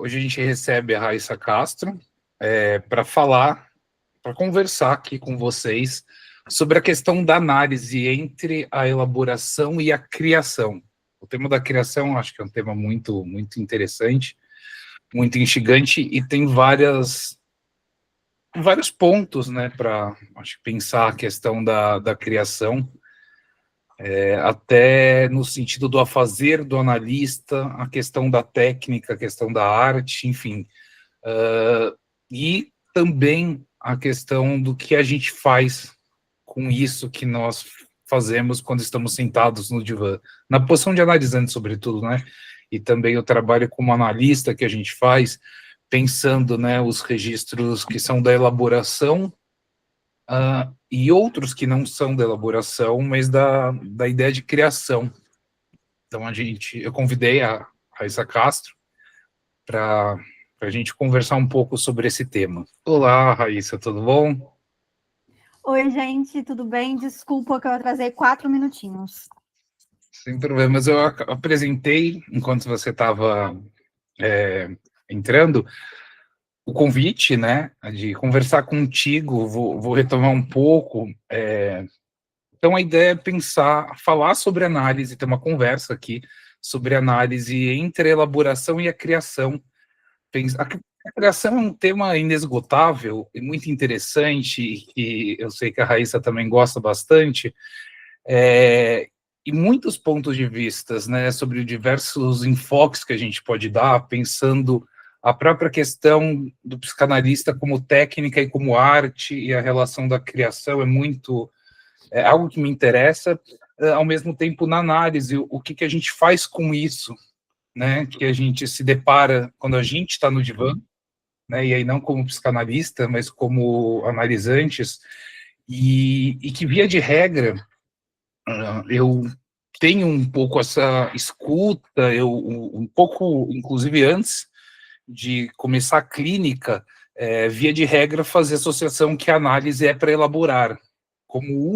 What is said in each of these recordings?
Hoje a gente recebe a Raíssa Castro para conversar aqui com vocês sobre a questão da análise entre a elaboração e a criação. O tema da criação acho que é um tema muito interessante, muito instigante e tem vários pontos, né, para pensar a questão da criação, até no sentido do afazer do analista, a questão da técnica, a questão da arte, enfim. E também a questão do que a gente faz com isso que nós fazemos quando estamos sentados no divã, na posição de analisante, sobretudo, né? E também o trabalho como analista que a gente faz, pensando, né, os registros que são da elaboração e outros que não são da elaboração, mas da ideia de criação. Então, eu convidei a Raíssa Castro para a gente conversar um pouco sobre esse tema. Olá, Raíssa, tudo bom? Oi, gente, tudo bem? Desculpa que eu atrasei 4 minutinhos. Sem problemas, eu apresentei, enquanto você estava entrando, o convite, né, de conversar contigo, vou retomar um pouco. Então, a ideia é falar sobre análise, ter uma conversa aqui sobre análise entre a elaboração e a criação. A criação é um tema inesgotável e muito interessante, e eu sei que a Raíssa também gosta bastante, e muitos pontos de vistas, né, sobre diversos enfoques que a gente pode dar, pensando a própria questão do psicanalista como técnica e como arte, e a relação da criação é algo que me interessa, ao mesmo tempo na análise, o que a gente faz com isso, né, que a gente se depara quando a gente está no divã, né, e aí não como psicanalista, mas como analisantes, e que, via de regra, eu tenho um pouco essa escuta, um pouco, inclusive antes de começar a clínica, via de regra, fazer associação que a análise é para elaborar, como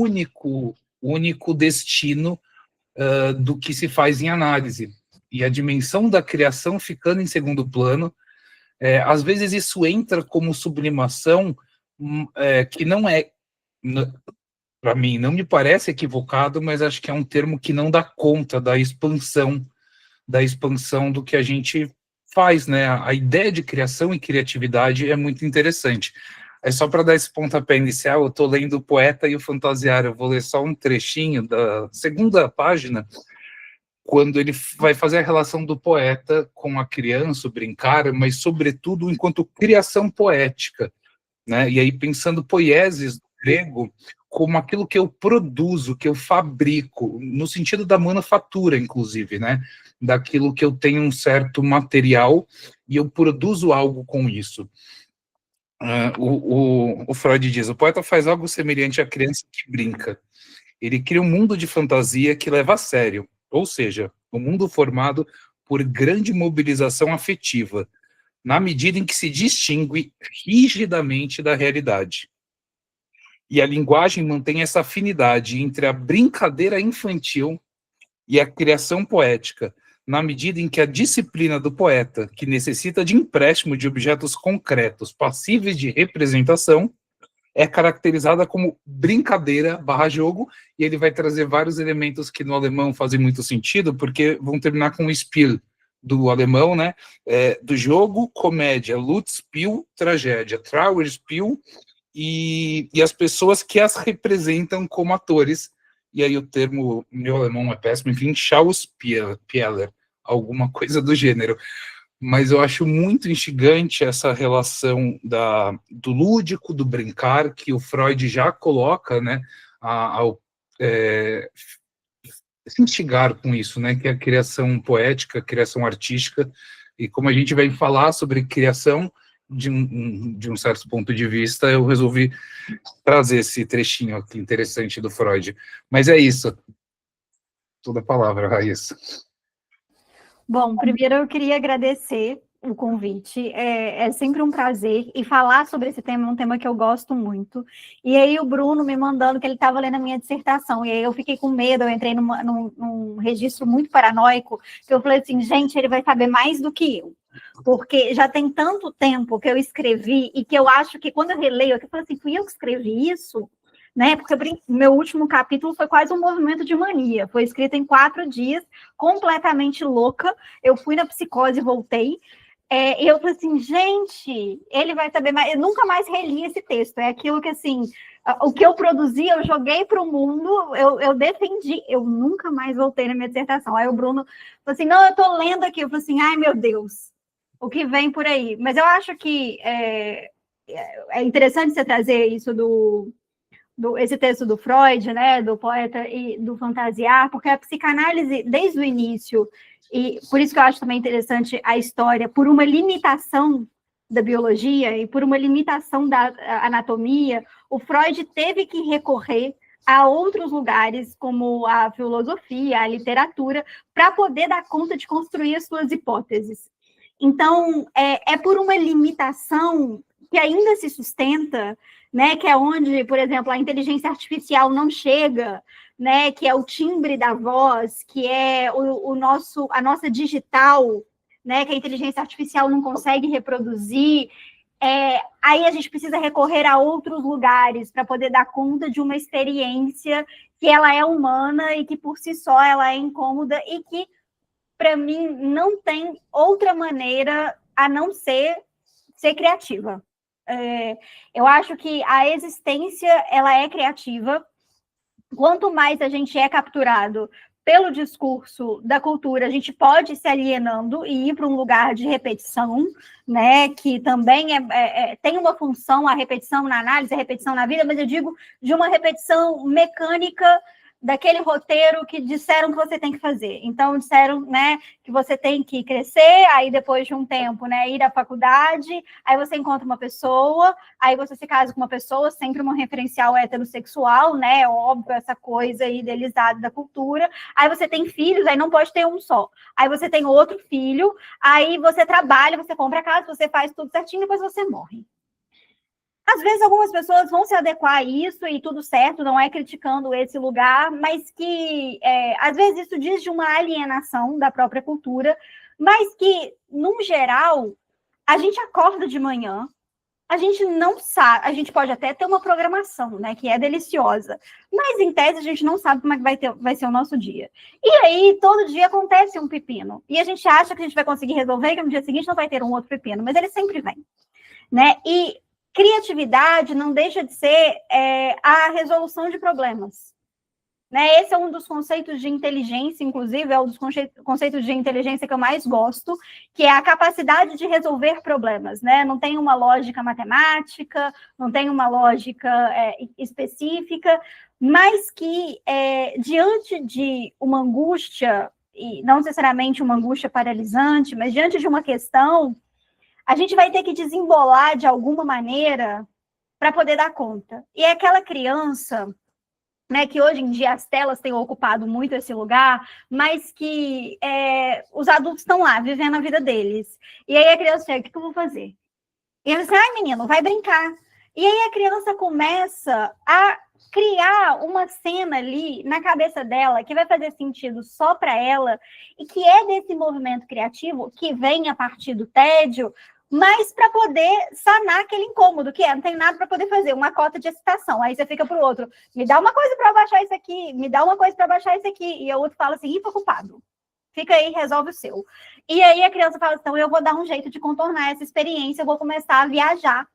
único destino do que se faz em análise. E a dimensão da criação ficando em segundo plano, às vezes isso entra como sublimação, que não é, para mim, não me parece equivocado, mas acho que é um termo que não dá conta da expansão do que a gente faz, né? A ideia de criação e criatividade é muito interessante. É só para dar esse pontapé inicial, eu estou lendo O Poeta e o Fantasiar, eu vou ler só um trechinho da segunda página, quando ele vai fazer a relação do poeta com a criança, o brincar, mas sobretudo enquanto criação poética, né? E aí pensando poiesis do grego como aquilo que eu produzo, que eu fabrico, no sentido da manufatura, inclusive, né? Daquilo que eu tenho um certo material e eu produzo algo com isso. O Freud diz, o poeta faz algo semelhante à criança que brinca. Ele cria um mundo de fantasia que leva a sério, ou seja, um mundo formado por grande mobilização afetiva, na medida em que se distingue rigidamente da realidade. E a linguagem mantém essa afinidade entre a brincadeira infantil e a criação poética, na medida em que a disciplina do poeta, que necessita de empréstimo de objetos concretos passíveis de representação, é caracterizada como brincadeira / jogo, e ele vai trazer vários elementos que no alemão fazem muito sentido, porque vão terminar com o Spiel do alemão, né? Do jogo, comédia, Lustspiel, tragédia, Trauerspiel, e as pessoas que as representam como atores, e aí o termo, meu alemão é péssimo, enfim, Schauspieler, alguma coisa do gênero. Mas eu acho muito instigante essa relação do lúdico, do brincar, que o Freud já coloca, né, ao se instigar com isso, né, que é a criação poética, a criação artística, e como a gente vai falar sobre criação, de um certo ponto de vista, eu resolvi trazer esse trechinho aqui interessante do Freud. Mas é isso. Toda a palavra, Raíssa. Bom, primeiro eu queria agradecer o convite. É sempre um prazer. E falar sobre esse tema é um tema que eu gosto muito. E aí o Bruno me mandando que ele estava lendo a minha dissertação. E aí eu fiquei com medo, eu entrei num registro muito paranoico, que eu falei assim, gente, ele vai saber mais do que eu. Porque já tem tanto tempo que eu escrevi e que eu acho que quando eu releio, eu falo assim, fui eu que escrevi isso? Né? Porque meu último capítulo foi quase um movimento de mania. Foi escrito em 4 dias, completamente louca. Eu fui na psicose e voltei. E eu falei assim, gente, ele vai saber mais. Eu nunca mais reli esse texto. É aquilo que, assim, o que eu produzi, eu joguei para o mundo, eu defendi. Eu nunca mais voltei na minha dissertação. Aí o Bruno falou assim, não, eu estou lendo aqui. Eu falei assim, ai, meu Deus, o que vem por aí? Mas eu acho que é interessante você trazer isso esse texto do Freud, né, do poeta e do fantasiar, porque a psicanálise, desde o início, e por isso que eu acho também interessante a história, por uma limitação da biologia e por uma limitação da anatomia, o Freud teve que recorrer a outros lugares, como a filosofia, a literatura, para poder dar conta de construir as suas hipóteses. Então, é por uma limitação que ainda se sustenta, né, que é onde, por exemplo, a inteligência artificial não chega, né, que é o timbre da voz, que é a nossa digital, né, que a inteligência artificial não consegue reproduzir. Aí a gente precisa recorrer a outros lugares para poder dar conta de uma experiência que ela é humana e que por si só ela é incômoda e que, para mim, não tem outra maneira a não ser criativa. Eu acho que a existência ela é criativa. Quanto mais a gente é capturado pelo discurso da cultura, a gente pode ir se alienando e ir para um lugar de repetição, né? Que também tem uma função, a repetição na análise, a repetição na vida, mas eu digo de uma repetição mecânica daquele roteiro que disseram que você tem que fazer. Então, disseram, né, que você tem que crescer, aí depois de um tempo, né, ir à faculdade, aí você encontra uma pessoa, aí você se casa com uma pessoa, sempre um referencial heterossexual, né, óbvio, essa coisa idealizada da cultura. Aí você tem filhos, aí não pode ter um só. Aí você tem outro filho, aí você trabalha, você compra casa, você faz tudo certinho, depois você morre. Às vezes, algumas pessoas vão se adequar a isso e tudo certo, não é criticando esse lugar, mas que, às vezes, isso diz de uma alienação da própria cultura, mas que, num geral, a gente acorda de manhã, a gente não sabe, a gente pode até ter uma programação, né, que é deliciosa, mas, em tese, a gente não sabe como é que vai ser o nosso dia. E aí, todo dia acontece um pepino, e a gente acha que a gente vai conseguir resolver, que no dia seguinte não vai ter um outro pepino, mas ele sempre vem, né, e criatividade não deixa de ser a resolução de problemas. Né? Esse é um dos conceitos de inteligência, inclusive, é um dos conceitos de inteligência que eu mais gosto, que é a capacidade de resolver problemas. Né? Não tem uma lógica matemática, não tem uma lógica específica, mas que, diante de uma angústia, e não necessariamente uma angústia paralisante, mas diante de uma questão, a gente vai ter que desembolar de alguma maneira para poder dar conta. E é aquela criança, né, que hoje em dia as telas têm ocupado muito esse lugar, mas que os adultos estão lá, vivendo a vida deles. E aí a criança chega, o que eu vou fazer? E ele diz, ai, menino, vai brincar. E aí a criança começa a criar uma cena ali na cabeça dela que vai fazer sentido só para ela e que é desse movimento criativo que vem a partir do tédio, mas para poder sanar aquele incômodo, que não tem nada para poder fazer, uma cota de excitação. Aí você fica para o outro, me dá uma coisa para baixar isso aqui, me dá uma coisa para baixar isso aqui. E o outro fala assim, tô ocupado. Fica aí, resolve o seu. E aí a criança fala, então eu vou dar um jeito de contornar essa experiência, eu vou começar a viajar,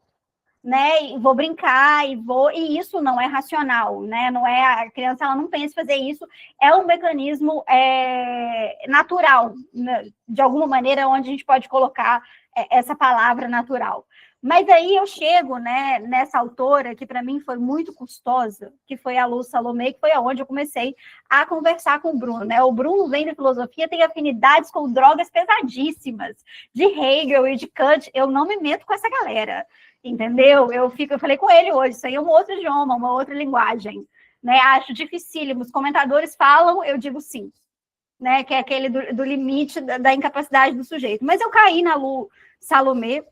né? E vou brincar, e isso não é racional, né? Não é, a criança ela não pensa em fazer isso, é um mecanismo natural, né? De alguma maneira, onde a gente pode colocar essa palavra natural. Mas aí eu chego, né, nessa autora que para mim foi muito custosa, que foi a Luz Salomé, que foi aonde eu comecei a conversar com o Bruno, né? O Bruno vem da filosofia, tem afinidades com drogas pesadíssimas, de Hegel e de Kant. Eu não me meto com essa galera, entendeu? Eu falei com ele hoje, isso aí é um outro idioma, uma outra linguagem, né? Acho dificílimo. Os comentadores falam, eu digo sim. né, que é aquele do limite da incapacidade do sujeito. Mas eu caí na Lu Salomé,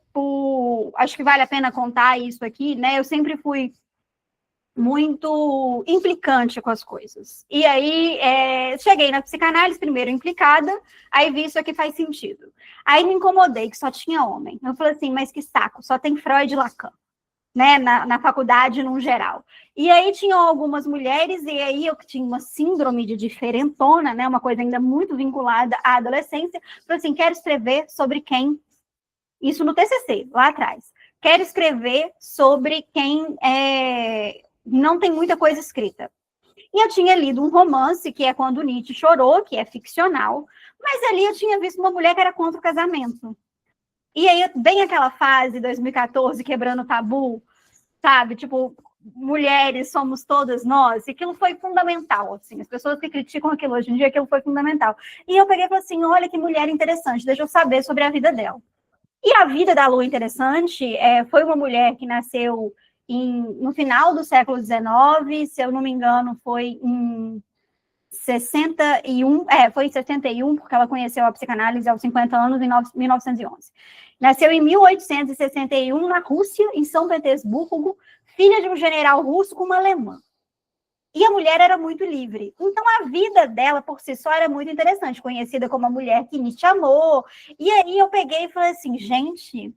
acho que vale a pena contar isso aqui, né? Eu sempre fui muito implicante com as coisas. E aí, cheguei na psicanálise, primeiro implicada, aí vi isso aqui faz sentido. Aí me incomodei, que só tinha homem. Eu falei assim, mas que saco, só tem Freud e Lacan, né, na faculdade, no geral. E aí tinham algumas mulheres, e aí eu tinha uma síndrome de diferentona, né, uma coisa ainda muito vinculada à adolescência. Falei assim, quero escrever sobre quem... Isso no TCC, lá atrás. Quero escrever sobre quem não tem muita coisa escrita. E eu tinha lido um romance, que é Quando Nietzsche Chorou, que é ficcional, mas ali eu tinha visto uma mulher que era contra o casamento. E aí, bem aquela fase, 2014, quebrando o tabu, sabe? Tipo, mulheres somos todas nós, e aquilo foi fundamental, assim. As pessoas que criticam aquilo hoje em dia, aquilo foi fundamental. E eu peguei e falei assim, olha que mulher interessante, deixa eu saber sobre a vida dela. E a vida da Lu interessante, foi uma mulher que nasceu no final do século XIX, se eu não me engano, foi em 61, foi em 61, porque ela conheceu a psicanálise aos 50 anos, em 1911. Nasceu em 1861, na Rússia, em São Petersburgo, filha de um general russo com uma alemã. E a mulher era muito livre. Então, a vida dela, por si só, era muito interessante, conhecida como a mulher que Nietzsche amou. E aí eu peguei e falei assim, gente,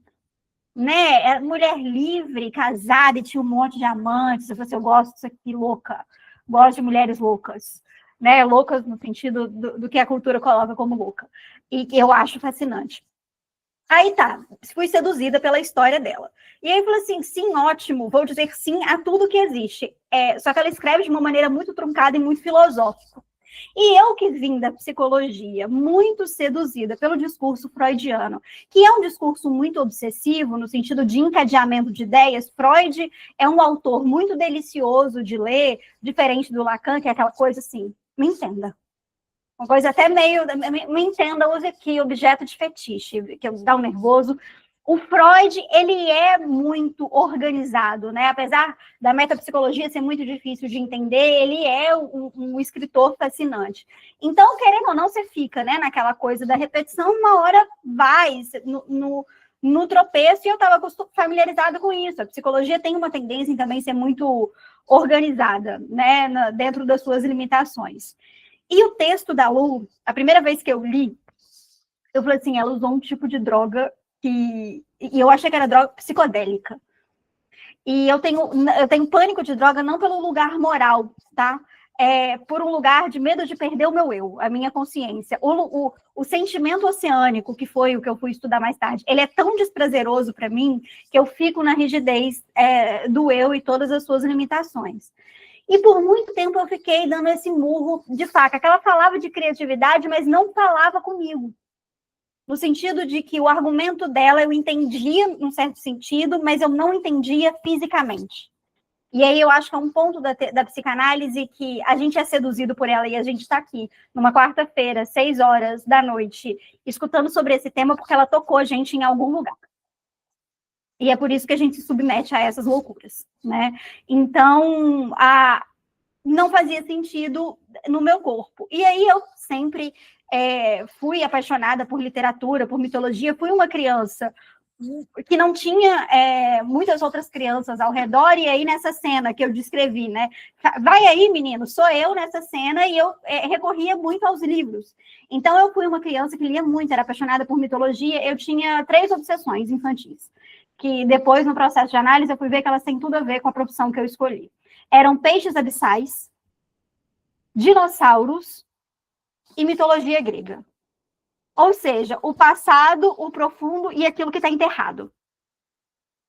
né, mulher livre, casada, e tinha um monte de amantes. Eu falei assim, eu gosto disso aqui, louca. Gosto de mulheres loucas. Né, loucas no sentido do que a cultura coloca como louca. E eu acho fascinante. Aí tá, fui seduzida pela história dela. E aí falei assim, sim, ótimo, vou dizer sim a tudo que existe. Só que ela escreve de uma maneira muito truncada e muito filosófica. E eu que vim da psicologia, muito seduzida pelo discurso freudiano, que é um discurso muito obsessivo, no sentido de encadeamento de ideias. Freud é um autor muito delicioso de ler, diferente do Lacan, que é aquela coisa assim, me entenda. Uma coisa até meio, me entenda, use aqui, objeto de fetiche, que dá um nervoso. O Freud, ele é muito organizado, né? Apesar da metapsicologia ser muito difícil de entender, ele é um escritor fascinante. Então, querendo ou não, você fica, né, naquela coisa da repetição, uma hora vai no tropeço, e eu estava familiarizada com isso. A psicologia tem uma tendência em também ser muito organizada, né, dentro das suas limitações. E o texto da Lu, a primeira vez que eu li, eu falei assim, ela usou um tipo de droga e eu achei que era droga psicodélica. E eu tenho pânico de droga não pelo lugar moral, tá? Por um lugar de medo de perder o meu eu, a minha consciência. O sentimento oceânico, que foi o que eu fui estudar mais tarde, ele é tão desprazeroso para mim que eu fico na rigidez do eu e todas as suas limitações. E por muito tempo eu fiquei dando esse murro de faca, que ela falava de criatividade, mas não falava comigo. No sentido de que o argumento dela eu entendia num certo sentido, mas eu não entendia fisicamente. E aí eu acho que é um ponto da psicanálise que a gente é seduzido por ela, e a gente está aqui numa quarta-feira, 6 horas da noite, escutando sobre esse tema, porque ela tocou a gente em algum lugar. E é por isso que a gente se submete a essas loucuras, né? Então, não fazia sentido no meu corpo. E aí eu sempre fui apaixonada por literatura, por mitologia. Fui uma criança que não tinha muitas outras crianças ao redor, e aí nessa cena que eu descrevi, né? Vai aí, menino, sou eu nessa cena, e eu recorria muito aos livros. Então, eu fui uma criança que lia muito, era apaixonada por mitologia. Eu tinha 3 obsessões infantis, que depois, no processo de análise, eu fui ver que elas têm tudo a ver com a profissão que eu escolhi. Eram peixes abissais, dinossauros e mitologia grega. Ou seja, o passado, o profundo e aquilo que está enterrado.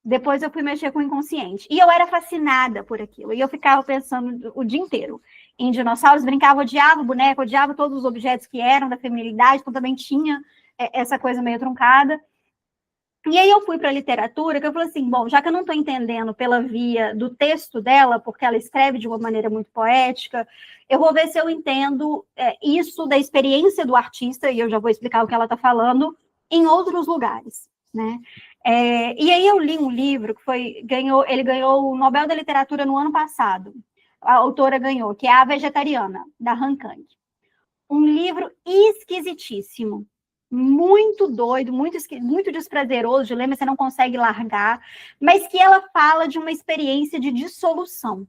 Depois eu fui mexer com o inconsciente. E eu era fascinada por aquilo. E eu ficava pensando o dia inteiro em dinossauros, brincava, odiava boneco, odiava todos os objetos que eram da feminilidade, então também tinha essa coisa meio truncada. E aí eu fui para a literatura, que eu falei assim, bom, já que eu não estou entendendo pela via do texto dela, porque ela escreve de uma maneira muito poética, eu vou ver se eu entendo isso da experiência do artista, e eu já vou explicar o que ela está falando, em outros lugares, né? E aí eu li um livro que ele ganhou o Nobel da Literatura no ano passado, a autora ganhou, que é A Vegetariana, da Han Kang. um livro esquisitíssimo, muito doido, muito desprazeroso de ler, mas você não consegue largar, mas que ela fala de uma experiência de dissolução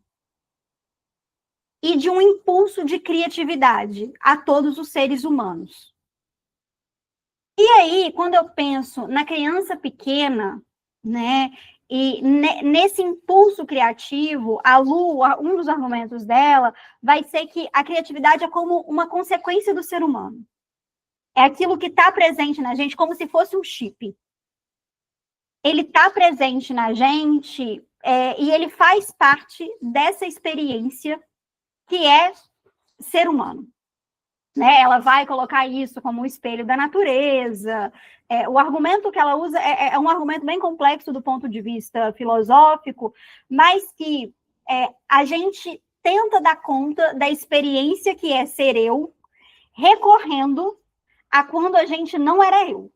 e de um impulso de criatividade a todos os seres humanos. E aí, quando eu penso na criança pequena, né, e nesse impulso criativo, a Lu, um dos argumentos dela, vai ser que a criatividade é como uma consequência do ser humano. É aquilo que está presente na gente, como se fosse um chip. Ele está presente na gente e ele faz parte dessa experiência que é ser humano. Né? Ela vai colocar isso como um espelho da natureza. O argumento que ela usa é um argumento bem complexo do ponto de vista filosófico, mas que a gente tenta dar conta da experiência que é ser eu, recorrendo a quando a gente não era eu.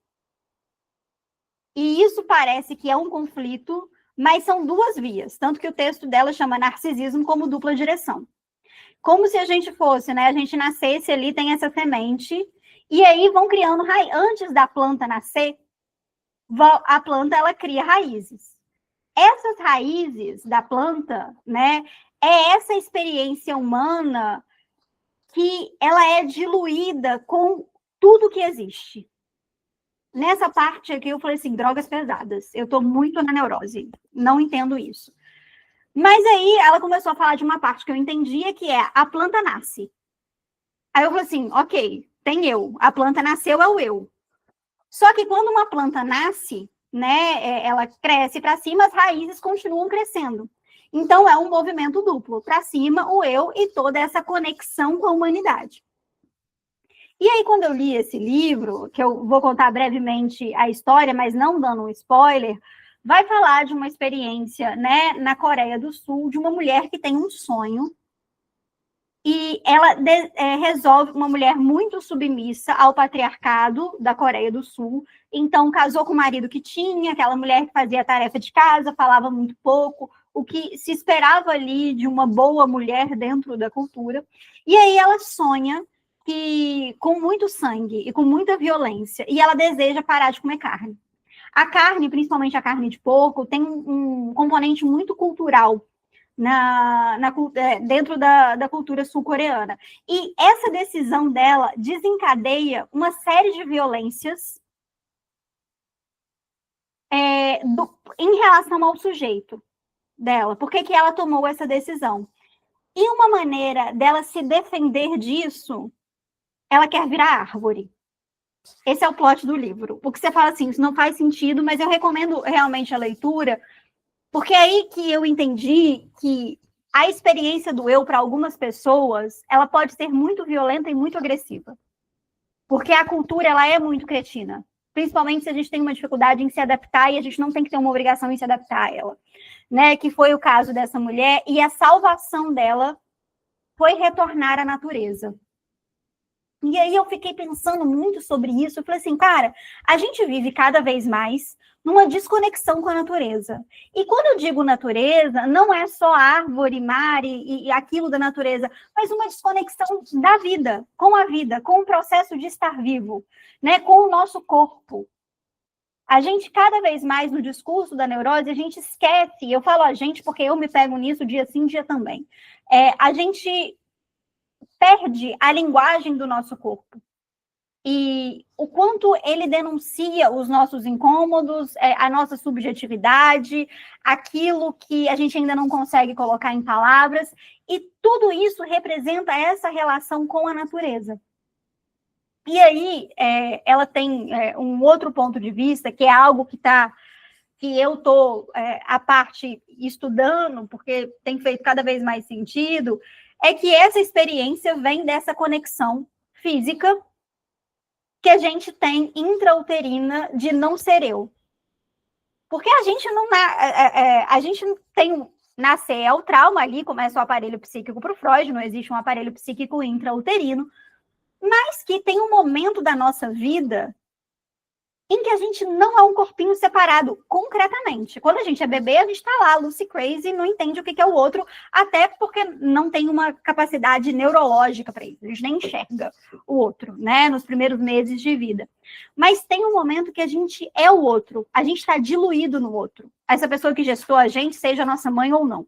E isso parece que é um conflito, mas são duas vias, tanto que o texto dela chama narcisismo como dupla direção. Como se a gente fosse, né? A gente nascesse ali, tem essa semente, e aí vão criando raízes. Antes da planta nascer, a planta ela cria raízes. Essas raízes da planta, né? É essa experiência humana que ela é diluída com tudo que existe. Nessa parte aqui eu falei assim, drogas pesadas. Eu estou muito na neurose, não entendo isso. Mas aí ela começou a falar de uma parte que eu entendia, que é a planta nasce. Aí eu falei assim, ok, tem eu. A planta nasceu, é o eu. Só que quando uma planta nasce, né, ela cresce para cima, as raízes continuam crescendo. Então é um movimento duplo, para cima o eu e toda essa conexão com a humanidade. E aí quando eu li esse livro, que eu vou contar brevemente a história, mas não dando um spoiler, vai falar de uma experiência, né, na Coreia do Sul, de uma mulher que tem um sonho e ela resolve, uma mulher muito submissa ao patriarcado da Coreia do Sul, então casou com o marido que tinha, aquela mulher que fazia a tarefa de casa, falava muito pouco, o que se esperava ali de uma boa mulher dentro da cultura, e aí ela sonha que com muito sangue e com muita violência, e ela deseja parar de comer carne. A carne, principalmente a carne de porco, tem um componente muito cultural dentro da cultura sul-coreana. E essa decisão dela desencadeia uma série de violências em relação ao sujeito dela. Por que ela tomou essa decisão? E uma maneira dela se defender disso, ela quer virar árvore. Esse é o plot do livro. O que você fala assim, isso não faz sentido, mas eu recomendo realmente a leitura, porque é aí que eu entendi que a experiência do eu, para algumas pessoas, ela pode ser muito violenta e muito agressiva. Porque a cultura, ela é muito cretina. Principalmente se a gente tem uma dificuldade em se adaptar e a gente não tem que ter uma obrigação em se adaptar a ela. Né? Que foi o caso dessa mulher, e a salvação dela foi retornar à natureza. E aí eu fiquei pensando muito sobre isso, eu falei assim, cara, a gente vive cada vez mais numa desconexão com a natureza. E quando eu digo natureza, não é só árvore, mar e aquilo da natureza, mas uma desconexão da vida, com o processo de estar vivo, né, com o nosso corpo. A gente, cada vez mais, no discurso da neurose, a gente esquece, eu falo a gente porque eu me pego nisso dia sim, dia também. A gente perde a linguagem do nosso corpo. E o quanto ele denuncia os nossos incômodos, a nossa subjetividade, aquilo que a gente ainda não consegue colocar em palavras, e tudo isso representa essa relação com a natureza. E aí, ela tem um outro ponto de vista, que é algo que eu estou, à parte, estudando, porque tem feito cada vez mais sentido, é que essa experiência vem dessa conexão física que a gente tem intrauterina de não ser eu. Porque a gente não tem nascer, é o trauma ali, começa o aparelho psíquico para o Freud, não existe um aparelho psíquico intrauterino, mas que tem um momento da nossa vida em que a gente não é um corpinho separado, concretamente. Quando a gente é bebê, a gente está lá, Lucy Crazy, não entende o que é o outro, até porque não tem uma capacidade neurológica para isso, a gente nem enxerga o outro, né, nos primeiros meses de vida. Mas tem um momento que a gente é o outro, a gente está diluído no outro. Essa pessoa que gestou a gente, seja a nossa mãe ou não.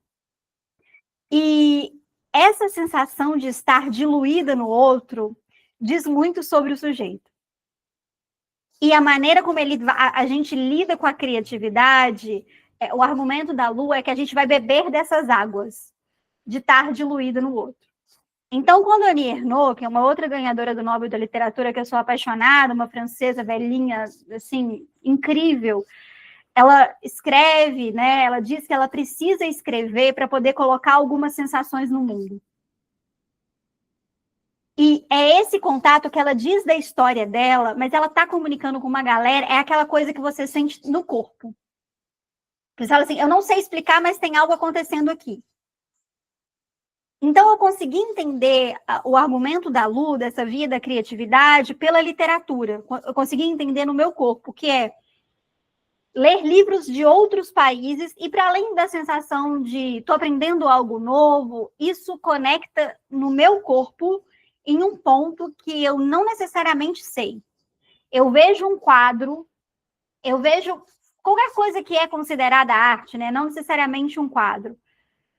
E essa sensação de estar diluída no outro diz muito sobre o sujeito. E a maneira como a gente lida com a criatividade, o argumento da Lu é que a gente vai beber dessas águas, de estar diluído no outro. Então, quando a Annie Ernaux, que é uma outra ganhadora do Nobel da Literatura, que eu sou apaixonada, uma francesa velhinha, assim, incrível, ela escreve, né? Ela diz que ela precisa escrever para poder colocar algumas sensações no mundo. E é esse contato que ela diz da história dela, mas ela está comunicando com uma galera, é aquela coisa que você sente no corpo. Você fala assim, eu não sei explicar, mas tem algo acontecendo aqui. Então, eu consegui entender o argumento da Lu, dessa via da criatividade, pela literatura. Eu consegui entender no meu corpo, que é ler livros de outros países, e para além da sensação de estou aprendendo algo novo, isso conecta no meu corpo em um ponto que eu não necessariamente sei. Eu vejo um quadro, eu vejo qualquer coisa que é considerada arte, né? Não necessariamente um quadro.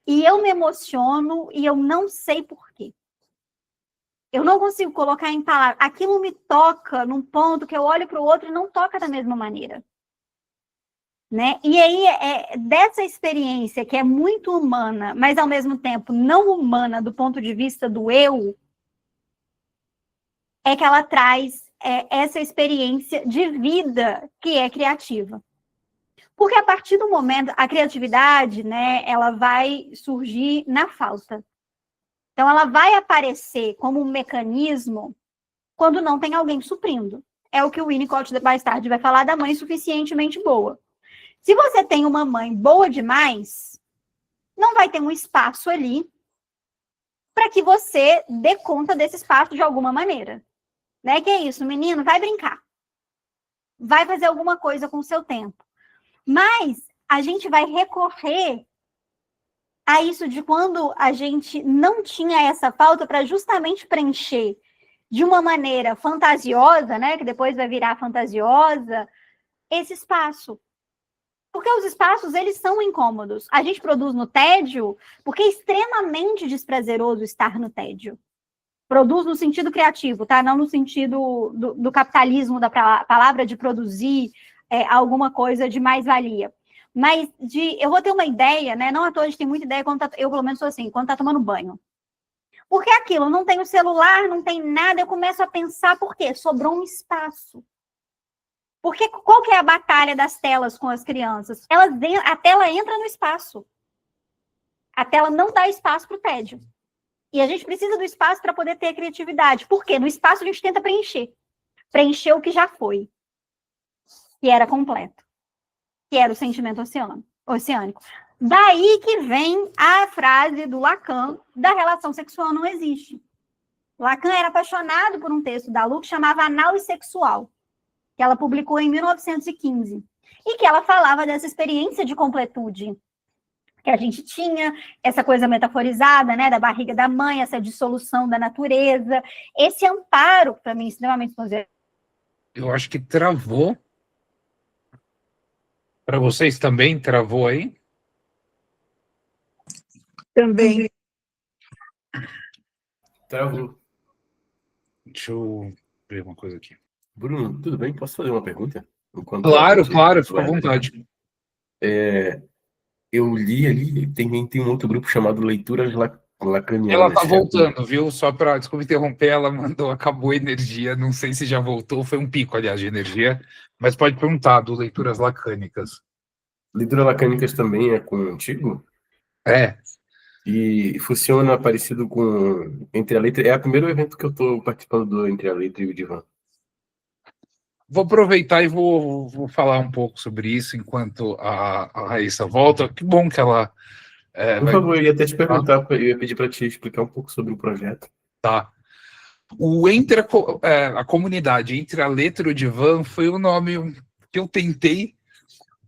E eu me emociono e eu não sei por quê. Eu não consigo colocar em palavras. Aquilo me toca num ponto que eu olho para o outro e não toca da mesma maneira. Né? E aí, dessa experiência que é muito humana, mas ao mesmo tempo não humana do ponto de vista do eu, é que ela traz essa experiência de vida que é criativa. Porque a partir do momento, a criatividade, né, ela vai surgir na falta. Então, ela vai aparecer como um mecanismo quando não tem alguém suprindo. É o que o Winnicott mais tarde vai falar da mãe suficientemente boa. Se você tem uma mãe boa demais, não vai ter um espaço ali para que você dê conta desse espaço de alguma maneira. Né? Que é isso, menino, vai brincar. Vai fazer alguma coisa com o seu tempo. Mas a gente vai recorrer a isso de quando a gente não tinha essa falta para justamente preencher de uma maneira fantasiosa, né? Que depois vai virar fantasiosa, esse espaço. Porque os espaços, eles são incômodos. A gente produz no tédio porque é extremamente desprazeroso estar no tédio. Produz no sentido criativo, tá? Não no sentido do capitalismo, da palavra de produzir alguma coisa de mais-valia. Mas eu vou ter uma ideia, né? Não à toa a gente tem muita ideia, eu pelo menos sou assim, quando tá tomando banho. Porque aquilo, não tem o celular, não tem nada, eu começo a pensar por quê? Sobrou um espaço. Porque qual que é a batalha das telas com as crianças? A tela entra no espaço. A tela não dá espaço para o tédio. E a gente precisa do espaço para poder ter a criatividade. Por quê? No espaço a gente tenta preencher. Preencher o que já foi. Que era completo. Que era o sentimento oceânico. Daí que vem a frase do Lacan, da relação sexual não existe. Lacan era apaixonado por um texto da Lu que chamava Análise Sexual, que ela publicou em 1915. E que ela falava dessa experiência de completude que a gente tinha, essa coisa metaforizada, né, da barriga da mãe, essa dissolução da natureza, esse amparo, para mim, extremamente positivo. Eu acho que travou. Para vocês também travou aí? Também. Travou. Deixa eu ver uma coisa aqui. Bruno, tudo bem? Posso fazer uma pergunta? Claro, fica à vontade. Eu li ali, tem um outro grupo chamado Leituras Lacanianas. Ela tá voltando, viu? Só para, desculpa interromper, ela mandou, acabou a energia, não sei se já voltou, foi um pico, aliás, de energia, mas pode perguntar, do Leituras Lacânicas. Leituras Lacânicas também é contigo? É. E funciona parecido com Entre a Letra. É o primeiro evento que eu estou participando do Entre a Letra e o Divã. Vou aproveitar e vou falar um pouco sobre isso enquanto a Raíssa volta. Que bom que ela... Por favor, eu ia até te perguntar, eu ia pedir para te explicar um pouco sobre o projeto. Tá. A comunidade Entre a Letra e o Divã foi o nome que eu tentei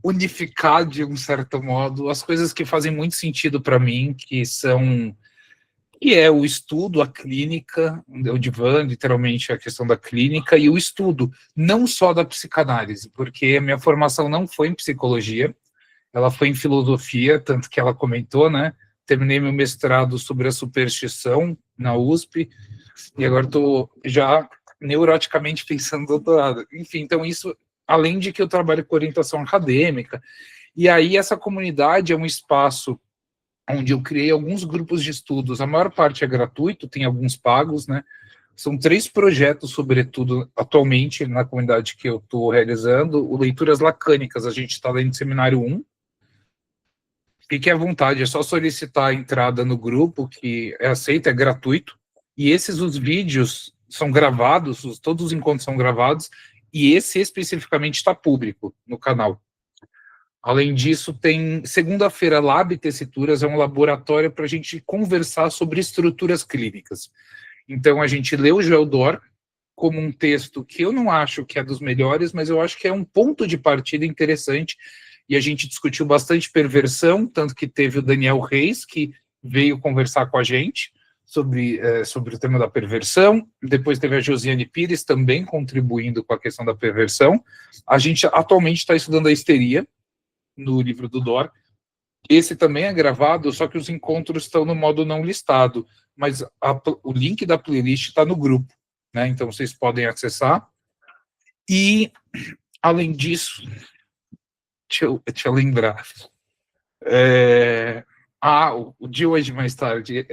unificar, de um certo modo, as coisas que fazem muito sentido para mim, que é o estudo, a clínica, o divã, literalmente a questão da clínica, e o estudo, não só da psicanálise, porque a minha formação não foi em psicologia, ela foi em filosofia, tanto que ela comentou, né? Terminei meu mestrado sobre a superstição na USP, e agora estou já neuroticamente pensando no doutorado. Enfim, então isso, além de que eu trabalho com orientação acadêmica, e aí essa comunidade é um espaço onde eu criei alguns grupos de estudos, a maior parte é gratuito, tem alguns pagos, né? São 3 projetos, sobretudo, atualmente, na comunidade que eu estou realizando. O Leituras Lacânicas, a gente está lendo Seminário 1. Fique à vontade, é só solicitar a entrada no grupo, que é aceito, é gratuito. E os vídeos são gravados, todos os encontros são gravados, e esse especificamente está público no canal. Além disso, tem segunda-feira, Lab Tessituras, é um laboratório para a gente conversar sobre estruturas clínicas. Então, a gente lê o Joel Dor como um texto que eu não acho que é dos melhores, mas eu acho que é um ponto de partida interessante, e a gente discutiu bastante perversão, tanto que teve o Daniel Reis, que veio conversar com a gente sobre o tema da perversão. Depois teve a Josiane Pires também contribuindo com a questão da perversão. A gente atualmente está estudando a histeria, no livro do Dor. Esse também é gravado, só que os encontros estão no modo não listado, mas o link da playlist está no grupo, né? Então vocês podem acessar. E, além disso, deixa eu lembrar. O de hoje, mais tarde,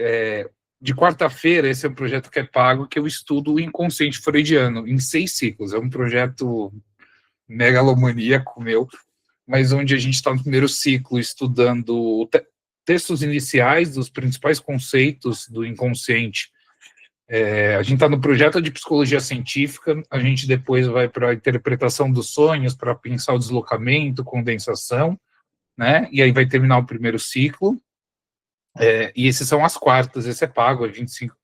de quarta-feira, esse é um projeto que é pago, que eu estudo o inconsciente freudiano, em 6 ciclos. É um projeto megalomaníaco meu, mas onde a gente está no primeiro ciclo estudando textos iniciais dos principais conceitos do inconsciente. A gente está no projeto de psicologia científica, a gente depois vai para a interpretação dos sonhos, para pensar o deslocamento, condensação, né? E aí vai terminar o primeiro ciclo, e esses são as quartas, esse é pago, é 25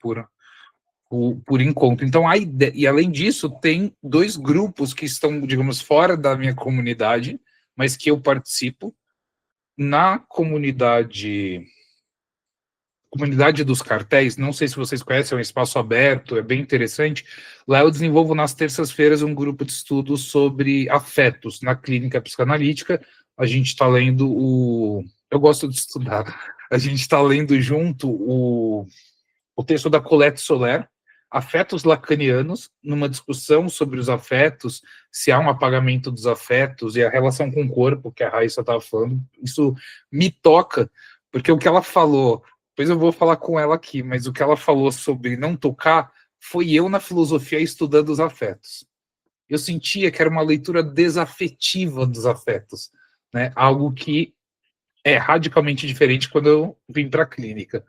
por encontro. Então, a ideia, e além disso, tem 2 grupos que estão, digamos, fora da minha comunidade, mas que eu participo. Na comunidade dos cartéis, não sei se vocês conhecem, é um espaço aberto, é bem interessante. Lá eu desenvolvo nas terças-feiras um grupo de estudos sobre afetos na clínica psicanalítica. A gente está lendo eu gosto de estudar, a gente está lendo junto o texto da Colette Soler, Afetos Lacanianos, numa discussão sobre os afetos, se há um apagamento dos afetos e a relação com o corpo, que a Raíssa estava falando. Isso me toca, porque o que ela falou, depois eu vou falar com ela aqui, mas o que ela falou sobre não tocar, foi eu na filosofia estudando os afetos. Eu sentia que era uma leitura desafetiva dos afetos, né? Algo que é radicalmente diferente quando eu vim para a clínica.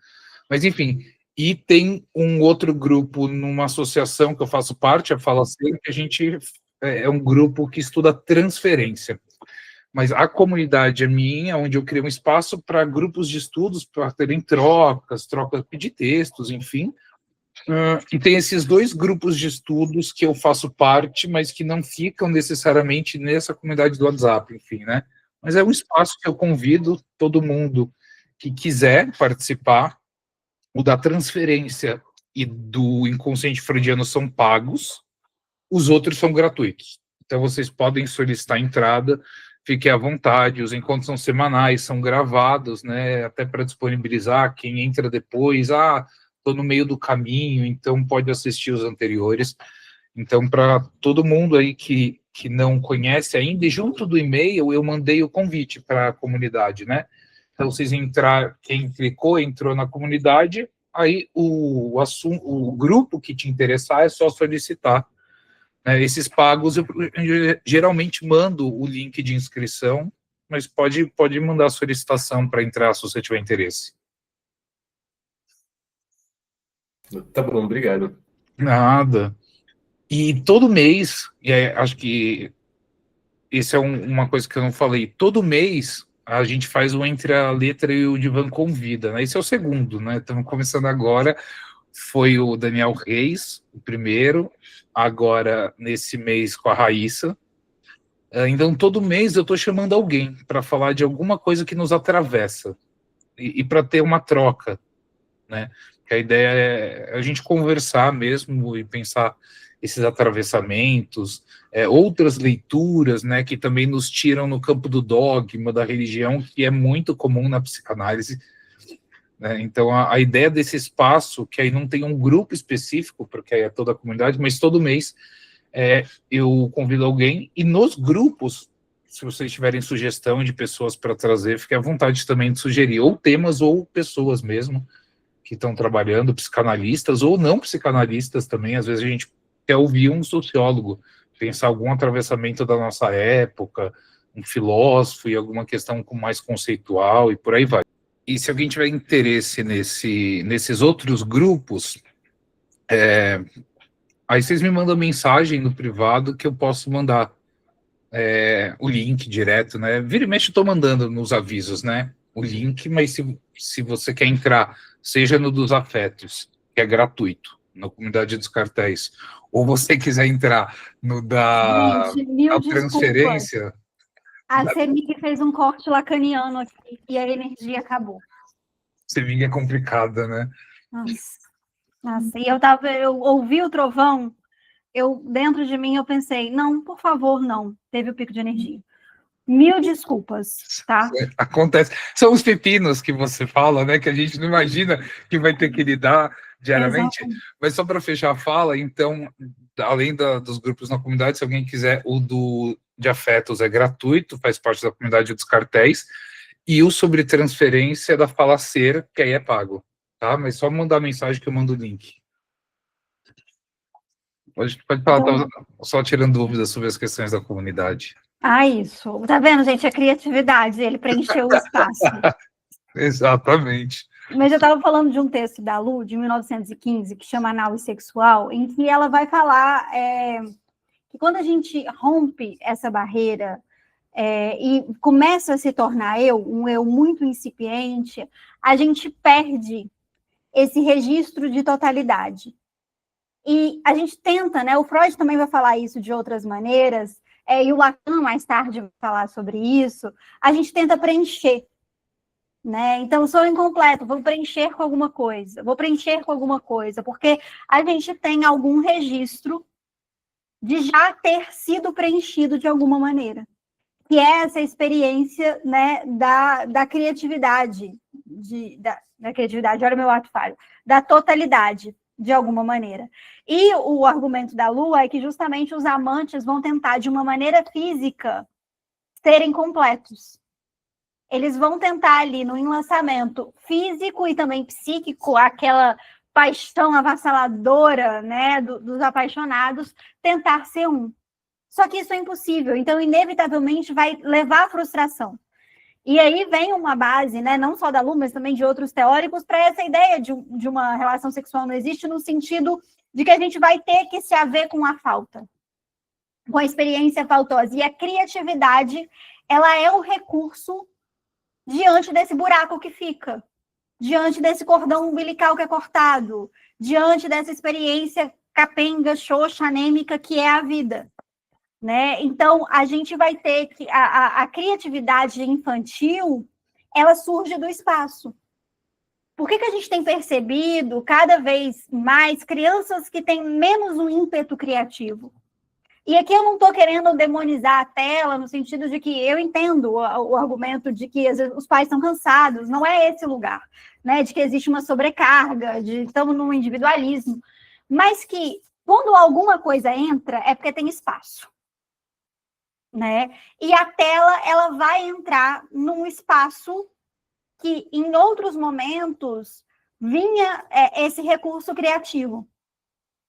Mas, enfim, e tem um outro grupo numa associação que eu faço parte, a Fala Ser, que a gente é um grupo que estuda transferência. Mas a comunidade é minha, onde eu criei um espaço para grupos de estudos, para terem trocas de textos, enfim. E tem esses 2 grupos de estudos que eu faço parte, mas que não ficam necessariamente nessa comunidade do WhatsApp, enfim, né? Mas é um espaço que eu convido todo mundo que quiser participar. O da transferência e do inconsciente freudiano são pagos, os outros são gratuitos. Então, vocês podem solicitar a entrada, fiquem à vontade, os encontros são semanais, são gravados, né, até para disponibilizar quem entra depois, estou no meio do caminho, então pode assistir os anteriores. Então, para todo mundo aí que não conhece ainda, e junto do e-mail eu mandei o convite para a comunidade, né? Então, vocês quem clicou, entrou na comunidade, aí o grupo que te interessar é só solicitar. Né? Esses pagos, eu geralmente mando o link de inscrição, mas pode mandar a solicitação para entrar se você tiver interesse. Tá bom, obrigado. Nada. E todo mês, acho que isso é uma coisa que eu não falei, todo mês a gente faz o Entre a Letra e o Divã Convida, né? Esse é o segundo, né? Estamos começando agora. foi o Daniel Reis, o primeiro, agora nesse mês com a Raíssa. Então, todo mês eu estou chamando alguém para falar de alguma coisa que nos atravessa e para ter uma troca, né? Que a ideia é a gente conversar mesmo e pensar esses atravessamentos, outras leituras, né, que também nos tiram no campo do dogma, da religião, que é muito comum na psicanálise, né? Então, a ideia desse espaço, que aí não tem um grupo específico, porque aí é toda a comunidade, mas todo mês eu convido alguém, e nos grupos, se vocês tiverem sugestão de pessoas para trazer, fique à vontade também de sugerir, ou temas, ou pessoas mesmo, que estão trabalhando, psicanalistas, ou não psicanalistas também. Às vezes a gente quer ouvir um sociólogo, pensar algum atravessamento da nossa época, um filósofo e alguma questão mais conceitual, e por aí vai. E se alguém tiver interesse nesses outros grupos, aí vocês me mandam mensagem no privado que eu posso mandar o link direto, né? Vira e mexe, eu tô mandando nos avisos, né? O link, mas se você quer entrar, seja no dos afetos, que é gratuito, na comunidade dos cartéis, ou você quiser entrar no da Gente, mil desculpas. transferência... A Semig fez um corte lacaniano aqui e a energia acabou. Semig é complicada, né? Nossa, e eu ouvi o trovão, dentro de mim eu pensei, não, por favor, não. Teve o pico de energia. Mil desculpas, tá? Acontece. São os pepinos que você fala, né? Que a gente não imagina que vai ter que lidar diariamente. Exato. Mas só para fechar a fala, então, além dos grupos na comunidade, se alguém quiser, o de afetos é gratuito, faz parte da comunidade dos cartéis, e o sobre transferência da Falacer, que aí é pago, tá? Mas só mandar mensagem que eu mando o link. Pode falar, então, só tirando dúvidas sobre as questões da comunidade. Isso. Tá vendo, gente? A criatividade, ele preencheu o espaço. Exatamente. Mas eu estava falando de um texto da Lu, de 1915, que chama Análise Sexual, em que ela vai falar que quando a gente rompe essa barreira e começa a se tornar um eu muito incipiente, a gente perde esse registro de totalidade. E a gente tenta, né? O Freud também vai falar isso de outras maneiras, e o Lacan mais tarde vai falar sobre isso. A gente tenta preencher, né? Então, sou incompleto, vou preencher com alguma coisa, porque a gente tem algum registro de já ter sido preenchido de alguma maneira, que é essa experiência, né, da criatividade, da criatividade, olha o meu ato falho, da totalidade, de alguma maneira. E o argumento da Lua é que justamente os amantes vão tentar, de uma maneira física, serem completos. Eles vão tentar ali, no enlaçamento físico e também psíquico, aquela paixão avassaladora, né, dos apaixonados, tentar ser um. Só que isso é impossível, então, inevitavelmente, vai levar à frustração. E aí vem uma base, né, não só da Lu, mas também de outros teóricos, para essa ideia de uma relação sexual não existe, no sentido de que a gente vai ter que se haver com a falta, com a experiência faltosa. E a criatividade, ela é o recurso diante desse buraco que fica, diante desse cordão umbilical que é cortado, diante dessa experiência capenga, xoxa, anêmica que é a vida. Né? Então, a gente vai ter que... A criatividade infantil, ela surge do espaço. Por que a gente tem percebido, cada vez mais, crianças que têm menos um ímpeto criativo? E aqui eu não estou querendo demonizar a tela, no sentido de que eu entendo o argumento de que às vezes, os pais estão cansados, não é esse lugar, né? De que existe uma sobrecarga, estamos num individualismo, mas que quando alguma coisa entra, é porque tem espaço. Né? E a tela, ela vai entrar num espaço que, em outros momentos, vinha esse recurso criativo.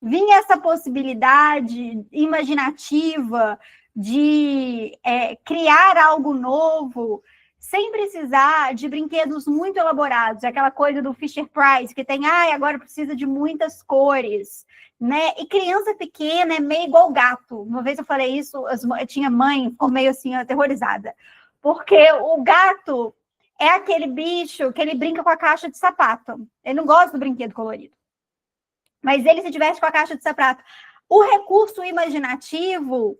Vinha essa possibilidade imaginativa de criar algo novo, sem precisar de brinquedos muito elaborados. Aquela coisa do Fisher-Price, que tem, agora precisa de muitas cores. Né? E criança pequena é meio igual gato. Uma vez eu falei isso, tinha mãe, ficou meio assim, aterrorizada. Porque o gato é aquele bicho que ele brinca com a caixa de sapato. Ele não gosta do brinquedo colorido. Mas ele se diverte com a caixa de sapato. O recurso imaginativo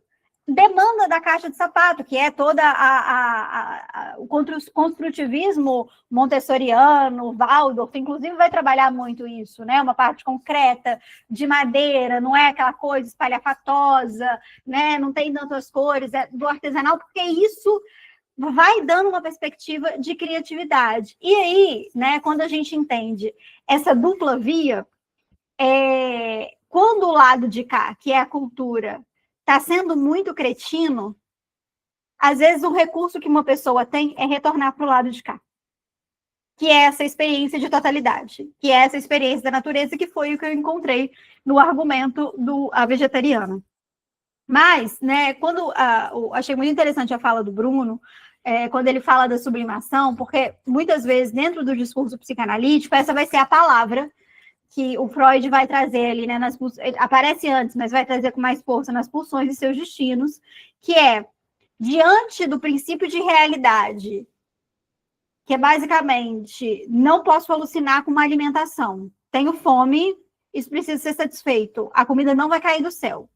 demanda da caixa de sapato, que é toda o construtivismo montessoriano, Waldorf, inclusive vai trabalhar muito isso, né? Uma parte concreta, de madeira, não é aquela coisa espalhafatosa, né? Não tem tantas cores, é do artesanal, porque isso vai dando uma perspectiva de criatividade. E aí, né, quando a gente entende essa dupla via, quando o lado de cá, que é a cultura, está sendo muito cretino, às vezes o recurso que uma pessoa tem é retornar para o lado de cá, que é essa experiência de totalidade, que é essa experiência da natureza, que foi o que eu encontrei no argumento do vegetariano. Mas, né, achei muito interessante a fala do Bruno, quando ele fala da sublimação, porque muitas vezes, dentro do discurso psicanalítico, essa vai ser a palavra que o Freud vai trazer ali, né, aparece antes, mas vai trazer com mais força nas pulsões de seus destinos, que é, diante do princípio de realidade, que é basicamente, não posso alucinar com uma alimentação, tenho fome, isso precisa ser satisfeito, a comida não vai cair do céu.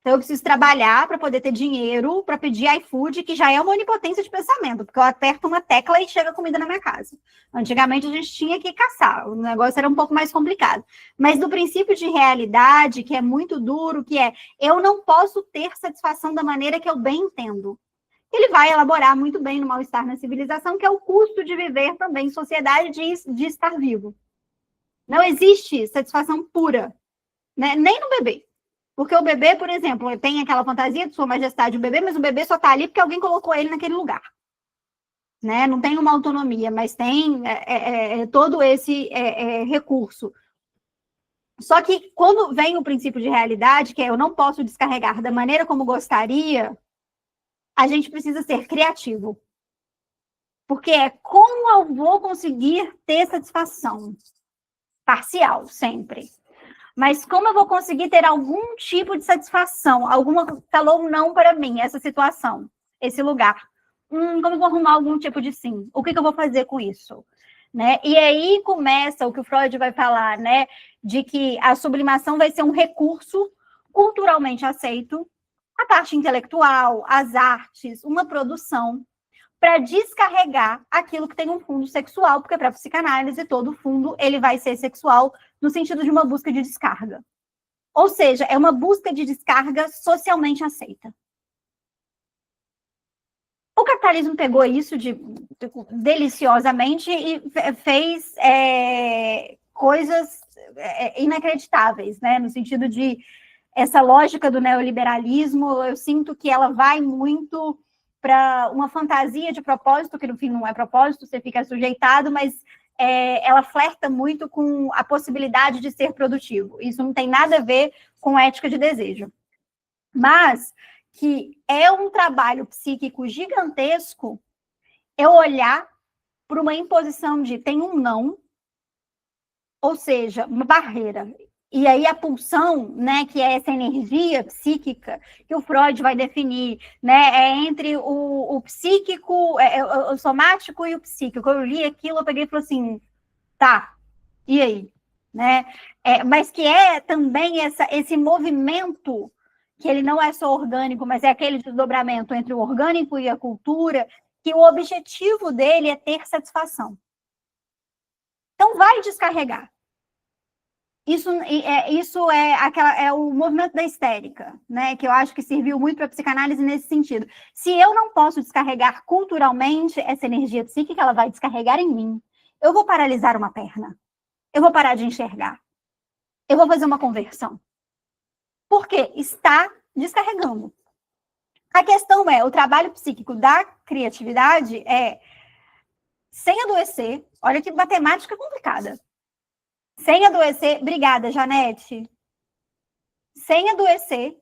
Então, eu preciso trabalhar para poder ter dinheiro para pedir iFood, que já é uma onipotência de pensamento, porque eu aperto uma tecla e chega comida na minha casa. Antigamente, a gente tinha que caçar, o negócio era um pouco mais complicado. Mas do princípio de realidade, que é muito duro, que é, eu não posso ter satisfação da maneira que eu bem entendo. Ele vai elaborar muito bem no Mal-Estar na Civilização, que é o custo de viver também em sociedade, de estar vivo. Não existe satisfação pura, né? Nem no bebê. Porque o bebê, por exemplo, tem aquela fantasia de Sua Majestade o bebê, mas o bebê só está ali porque alguém colocou ele naquele lugar. Né? Não tem uma autonomia, mas tem todo esse recurso. Só que quando vem o princípio de realidade, que é eu não posso descarregar da maneira como gostaria, a gente precisa ser criativo. Porque é como eu vou conseguir ter satisfação? Parcial, sempre. Mas como eu vou conseguir ter algum tipo de satisfação? Falou não para mim, essa situação, esse lugar. Como eu vou arrumar algum tipo de sim? O que eu vou fazer com isso? Né? E aí começa o que o Freud vai falar, né? De que a sublimação vai ser um recurso culturalmente aceito, a parte intelectual, as artes, uma produção, para descarregar aquilo que tem um fundo sexual, porque para a psicanálise todo fundo ele vai ser sexual no sentido de uma busca de descarga. Ou seja, é uma busca de descarga socialmente aceita. O capitalismo pegou isso deliciosamente e fez coisas inacreditáveis, né? No sentido de essa lógica do neoliberalismo, eu sinto que ela vai muito para uma fantasia de propósito, que no fim não é propósito, você fica sujeitado, mas ela flerta muito com a possibilidade de ser produtivo. Isso não tem nada a ver com ética de desejo. Mas que é um trabalho psíquico gigantesco eu olhar para uma imposição de tem um não, ou seja, uma barreira. E aí a pulsão, né, que é essa energia psíquica que o Freud vai definir, né, entre o psíquico, o somático e o psíquico. Eu li aquilo, eu peguei e falei assim, tá, e aí? Né? Mas que é também esse movimento, que ele não é só orgânico, mas é aquele desdobramento entre o orgânico e a cultura, que o objetivo dele é ter satisfação. Então vai descarregar. Isso é o movimento da histérica, né? Que eu acho que serviu muito para a psicanálise nesse sentido. Se eu não posso descarregar culturalmente essa energia psíquica, ela vai descarregar em mim. Eu vou paralisar uma perna. Eu vou parar de enxergar. Eu vou fazer uma conversão. Por quê? Está descarregando. A questão é, o trabalho psíquico da criatividade sem adoecer, olha que matemática complicada. Sem adoecer, obrigada, Janete. Sem adoecer,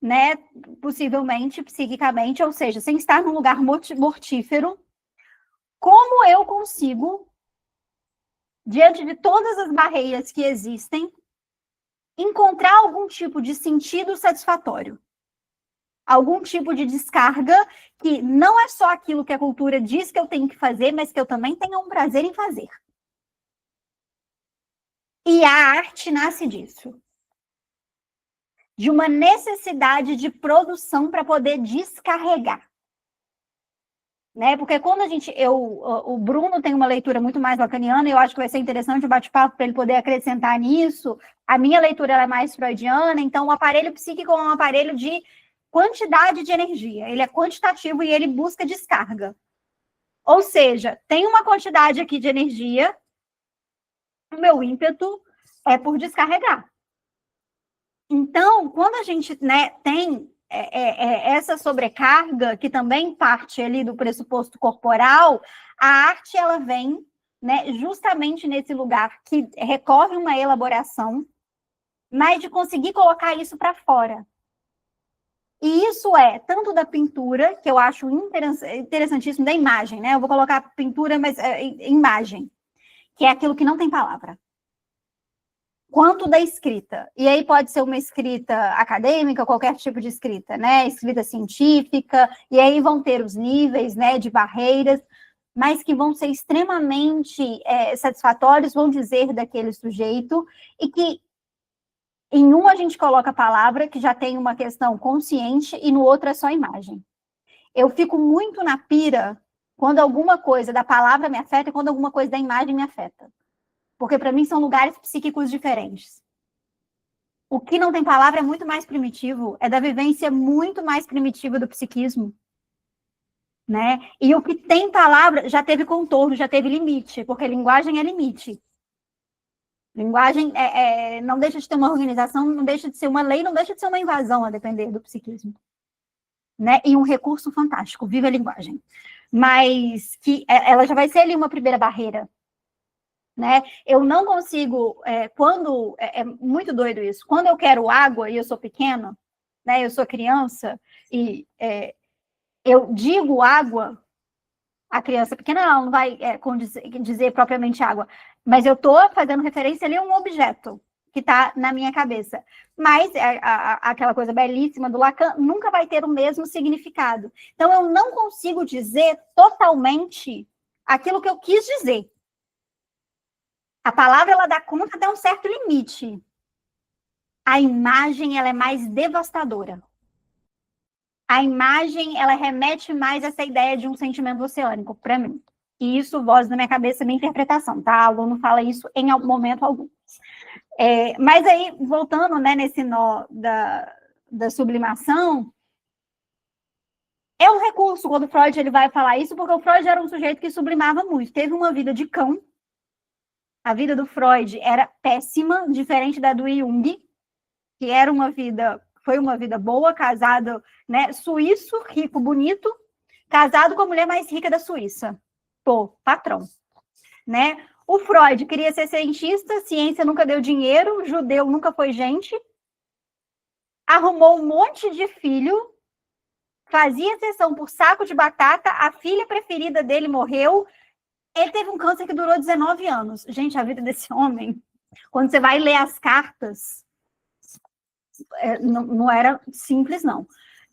né, possivelmente, psiquicamente, ou seja, sem estar num lugar mortífero, como eu consigo, diante de todas as barreiras que existem, encontrar algum tipo de sentido satisfatório? Algum tipo de descarga que não é só aquilo que a cultura diz que eu tenho que fazer, mas que eu também tenha um prazer em fazer. E a arte nasce disso. De uma necessidade de produção para poder descarregar. Né? Porque quando o Bruno tem uma leitura muito mais lacaniana, e eu acho que vai ser interessante o bate-papo para ele poder acrescentar nisso. A minha leitura ela é mais freudiana, então o aparelho psíquico é um aparelho de quantidade de energia. Ele é quantitativo e ele busca descarga. Ou seja, tem uma quantidade aqui de energia, o meu ímpeto é por descarregar. Então, quando a gente, né, tem essa sobrecarga, que também parte ali do pressuposto corporal, a arte ela vem, né, justamente nesse lugar que recorre uma elaboração, mas de conseguir colocar isso para fora. E isso é tanto da pintura, que eu acho interessantíssimo, da imagem, né? Eu vou colocar pintura, mas imagem, que é aquilo que não tem palavra. Quanto da escrita. E aí pode ser uma escrita acadêmica, qualquer tipo de escrita, né? Escrita científica, e aí vão ter os níveis, né, de barreiras, mas que vão ser extremamente satisfatórios, vão dizer daquele sujeito, e que em um a gente coloca a palavra, que já tem uma questão consciente, e no outro é só imagem. Eu fico muito na pira quando alguma coisa da palavra me afeta e quando alguma coisa da imagem me afeta. Porque, para mim, são lugares psíquicos diferentes. O que não tem palavra é muito mais primitivo, é da vivência muito mais primitiva do psiquismo. Né? E o que tem palavra já teve contorno, já teve limite, porque linguagem é limite. Linguagem não deixa de ter uma organização, não deixa de ser uma lei, não deixa de ser uma invasão, a depender do psiquismo. Né? E um recurso fantástico, viva a linguagem. Mas que ela já vai ser ali uma primeira barreira. Né? Eu não consigo, quando, é muito doido isso, quando eu quero água e eu sou pequena, né, eu sou criança, e eu digo água, a criança pequena ela não vai dizer propriamente água, mas eu estou fazendo referência ali a um objeto que está na minha cabeça. Mas aquela coisa belíssima do Lacan nunca vai ter o mesmo significado. Então, eu não consigo dizer totalmente aquilo que eu quis dizer. A palavra, ela dá conta até um certo limite. A imagem, ela é mais devastadora. A imagem, ela remete mais a essa ideia de um sentimento oceânico, para mim. E isso, voz na minha cabeça, minha interpretação, tá? O aluno fala isso em algum momento algum. Mas aí, voltando, né, nesse nó da sublimação, é um recurso quando Freud ele vai falar isso, porque o Freud era um sujeito que sublimava muito. Teve uma vida de cão. A vida do Freud era péssima, diferente da do Jung, que foi uma vida boa, casado, né, suíço, rico, bonito, casado com a mulher mais rica da Suíça. Pô, patrão. Né? O Freud queria ser cientista, ciência nunca deu dinheiro, judeu nunca foi gente, arrumou um monte de filho, fazia sessão por saco de batata, a filha preferida dele morreu. Ele teve um câncer que durou 19 anos. Gente, a vida desse homem, quando você vai ler as cartas, não era simples, não.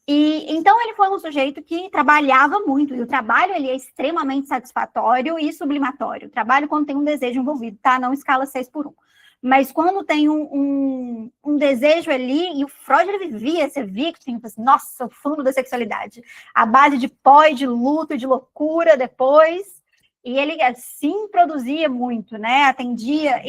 E então ele foi um sujeito que trabalhava muito, e o trabalho ele é extremamente satisfatório e sublimatório. O trabalho quando tem um desejo envolvido, tá? Não escala 6x1. Mas quando tem um desejo ali, e o Freud ele vivia esse victim, assim, nossa, o fundo da sexualidade. A base de pó, de luto, de loucura depois. E ele, assim, produzia muito, né? Atendia.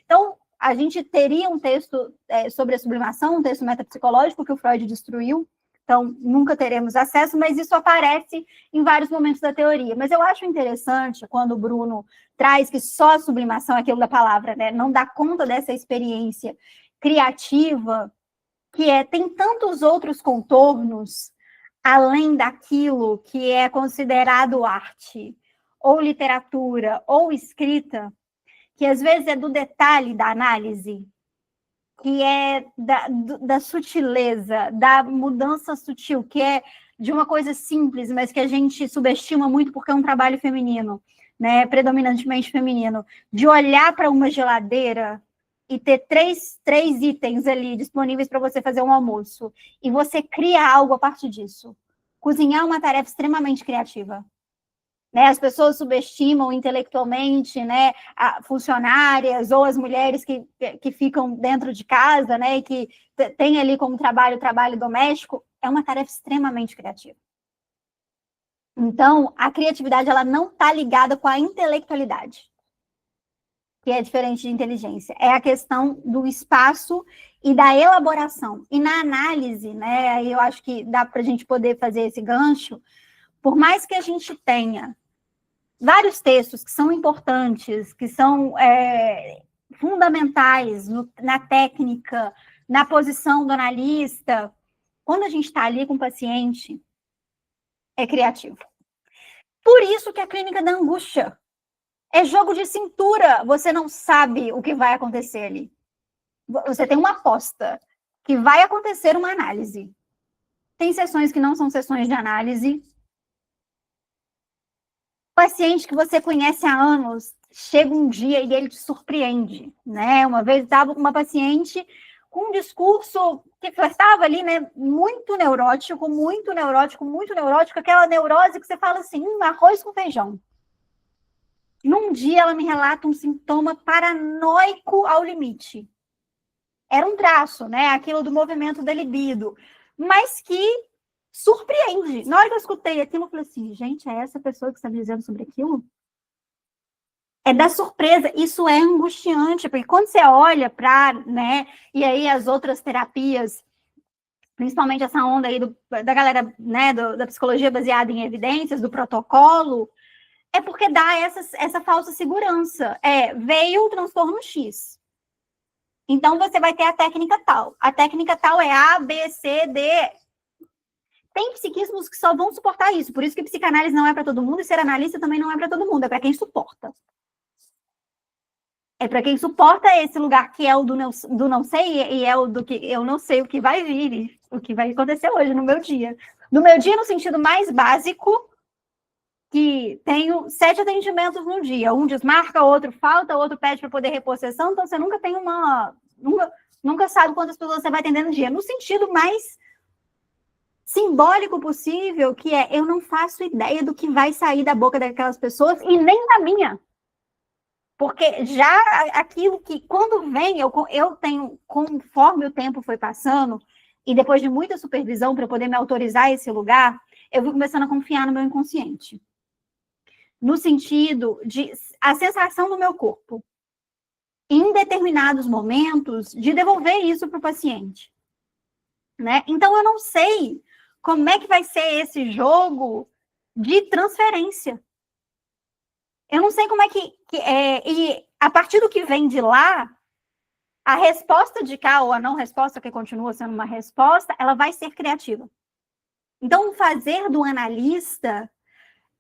Então, a gente teria um texto sobre a sublimação, um texto metapsicológico que o Freud destruiu. Então, nunca teremos acesso, mas isso aparece em vários momentos da teoria. Mas eu acho interessante quando o Bruno traz que só a sublimação é aquilo da palavra, né? Não dá conta dessa experiência criativa, que tem tantos outros contornos, além daquilo que é considerado arte, ou literatura, ou escrita, que às vezes é do detalhe da análise, que é da sutileza, da mudança sutil, que é de uma coisa simples, mas que a gente subestima muito porque é um trabalho feminino, né, predominantemente feminino, de olhar para uma geladeira e ter três itens ali disponíveis para você fazer um almoço, e você cria algo a partir disso. Cozinhar é uma tarefa extremamente criativa. né? As pessoas subestimam intelectualmente, né, funcionárias ou as mulheres que ficam dentro de casa, né, e que tem ali como trabalho o trabalho doméstico. É uma tarefa extremamente criativa. Então, a criatividade ela não está ligada com a intelectualidade, que é diferente de inteligência. É a questão do espaço e da elaboração. E na análise, né, aí eu acho que dá para a gente poder fazer esse gancho, por mais que a gente tenha vários textos que são importantes, que são fundamentais na técnica, na posição do analista, quando a gente está ali com o paciente, é criativo. Por isso que a clínica da angústia é jogo de cintura. Você não sabe o que vai acontecer ali. Você tem uma aposta que vai acontecer uma análise. Tem sessões que não são sessões de análise. Paciente que você conhece há anos, chega um dia e ele te surpreende, né? Uma vez estava com uma paciente com um discurso que estava ali, né? Muito neurótico, aquela neurose que você fala assim, arroz com feijão. Num dia ela me relata um sintoma paranoico ao limite. Era um traço, né? Aquilo do movimento da libido, mas que surpreende. Na hora que eu escutei aquilo, eu falei assim, gente, é essa pessoa que está me dizendo sobre aquilo? É da surpresa, isso é angustiante, porque quando você olha para, né, e aí as outras terapias, principalmente essa onda aí da galera, né, da psicologia baseada em evidências, do protocolo, é porque dá essa falsa segurança. Veio o transtorno X. Então, você vai ter a técnica tal. A técnica tal é A, B, C, D. Tem psiquismos que só vão suportar isso. Por isso que psicanálise não é para todo mundo e ser analista também não é para todo mundo. É para quem suporta. É para quem suporta esse lugar que é o do não sei e é o do que eu não sei o que vai vir, o que vai acontecer hoje no meu dia. No meu dia, no sentido mais básico, que tenho 7 atendimentos no dia. Um desmarca, outro falta, outro pede para poder repor sessão, então você nunca tem nunca sabe quantas pessoas você vai atender no dia. No sentido mais simbólico possível, que é, eu não faço ideia do que vai sair da boca daquelas pessoas e nem da minha. Porque já aquilo que, quando vem, eu tenho, conforme o tempo foi passando, e depois de muita supervisão para poder me autorizar a esse lugar, eu fui começando a confiar no meu inconsciente. No sentido de a sensação do meu corpo, em determinados momentos, de devolver isso para o paciente. Né? Então, eu não sei como é que vai ser esse jogo de transferência. Eu não sei como é que e a partir do que vem de lá, a resposta de cá, ou a não resposta, que continua sendo uma resposta, ela vai ser criativa. Então, o fazer do analista,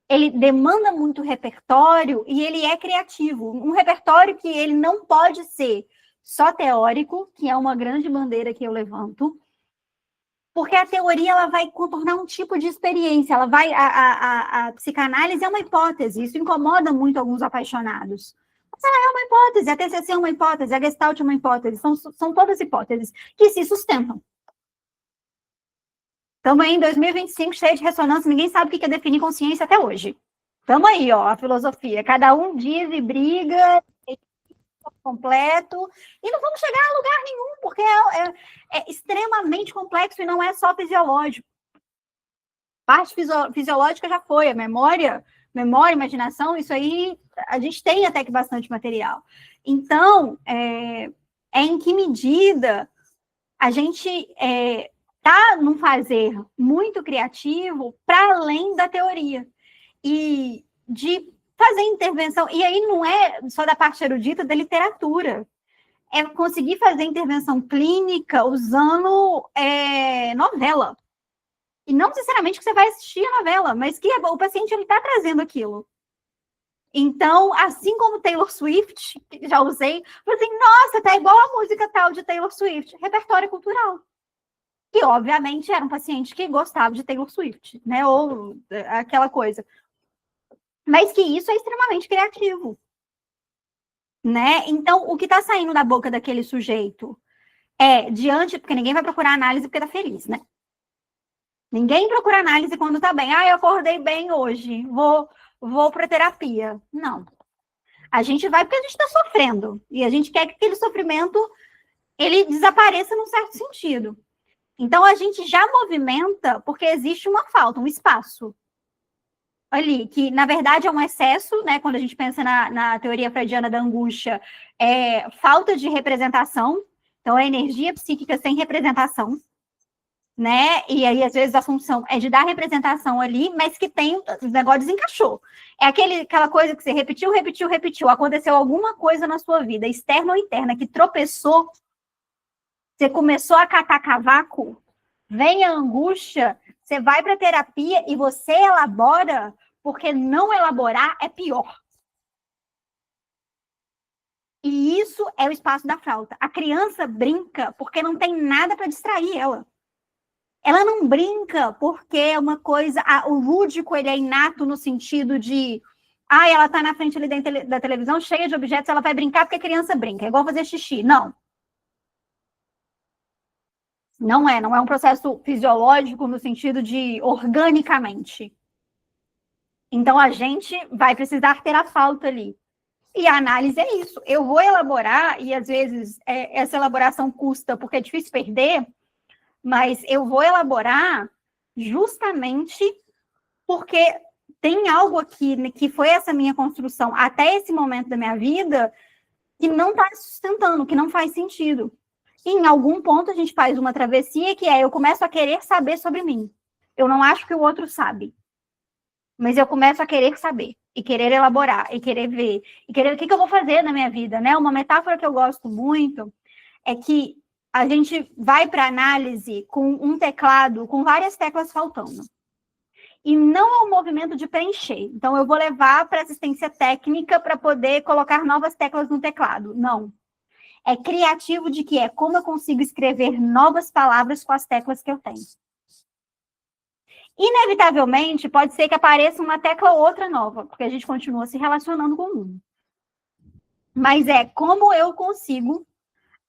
ele demanda muito repertório e ele é criativo. Um repertório que ele não pode ser só teórico, que é uma grande bandeira que eu levanto, porque a teoria ela vai contornar um tipo de experiência, ela vai a psicanálise é uma hipótese, isso incomoda muito alguns apaixonados. Mas ela é uma hipótese, a TCC é uma hipótese, a Gestalt é uma hipótese, são todas hipóteses que se sustentam. Estamos aí em 2025, cheio de ressonância, ninguém sabe o que é definir consciência até hoje. Estamos aí, ó, a filosofia, cada um diz e briga, completo, e não vamos chegar a lugar nenhum, porque é extremamente complexo e não é só fisiológico. Parte fisiológica já foi, a memória, imaginação, isso aí a gente tem até que bastante material. Então, em que medida a gente está num fazer muito criativo para além da teoria e de fazer intervenção, e aí não é só da parte erudita da literatura, é conseguir fazer intervenção clínica usando novela. E não necessariamente que você vai assistir a novela, mas que o paciente está trazendo aquilo. Então, assim como Taylor Swift, que já usei, falei assim, nossa, tá igual a música tal de Taylor Swift, repertório cultural. E, obviamente, era um paciente que gostava de Taylor Swift, né, ou aquela coisa. Mas que isso é extremamente criativo, né? Então, o que está saindo da boca daquele sujeito porque ninguém vai procurar análise porque está feliz, né? Ninguém procura análise quando está bem. Eu acordei bem hoje, vou vou para terapia. Não. A gente vai porque a gente está sofrendo. E a gente quer que aquele sofrimento ele desapareça num certo sentido. Então, a gente já movimenta porque existe uma falta, um espaço ali, que, na verdade, é um excesso, né? Quando a gente pensa na teoria freudiana da angústia, é falta de representação. Então, é energia psíquica sem representação, né? E aí, às vezes, a função é de dar representação ali, mas que tem, o negócio desencaixou. É aquela coisa que você repetiu, aconteceu alguma coisa na sua vida, externa ou interna, que tropeçou, você começou a catar cavaco, vem a angústia, você vai para a terapia e você elabora, porque não elaborar é pior. E isso é o espaço da falta. A criança brinca porque não tem nada para distrair ela. Ela não brinca porque é uma coisa... o lúdico, ele é inato no sentido de... ela está na frente ali da televisão, cheia de objetos, ela vai brincar porque a criança brinca. É igual fazer xixi. Não. Não é um processo fisiológico no sentido de organicamente. Então, a gente vai precisar ter a falta ali. E a análise é isso. Eu vou elaborar, e às vezes essa elaboração custa porque é difícil perder, mas eu vou elaborar justamente porque tem algo aqui que foi essa minha construção até esse momento da minha vida que não está sustentando, que não faz sentido. E em algum ponto a gente faz uma travessia que eu começo a querer saber sobre mim. Eu não acho que o outro sabe. Mas eu começo a querer saber, e querer elaborar, e querer ver, e querer o que eu vou fazer na minha vida, né? Uma metáfora que eu gosto muito é que a gente vai para análise com um teclado, com várias teclas faltando. E não é um movimento de preencher. Então, eu vou levar para assistência técnica para poder colocar novas teclas no teclado. Não. É criativo de que como eu consigo escrever novas palavras com as teclas que eu tenho. Inevitavelmente, pode ser que apareça uma tecla ou outra nova, porque a gente continua se relacionando com o mundo. Mas como eu consigo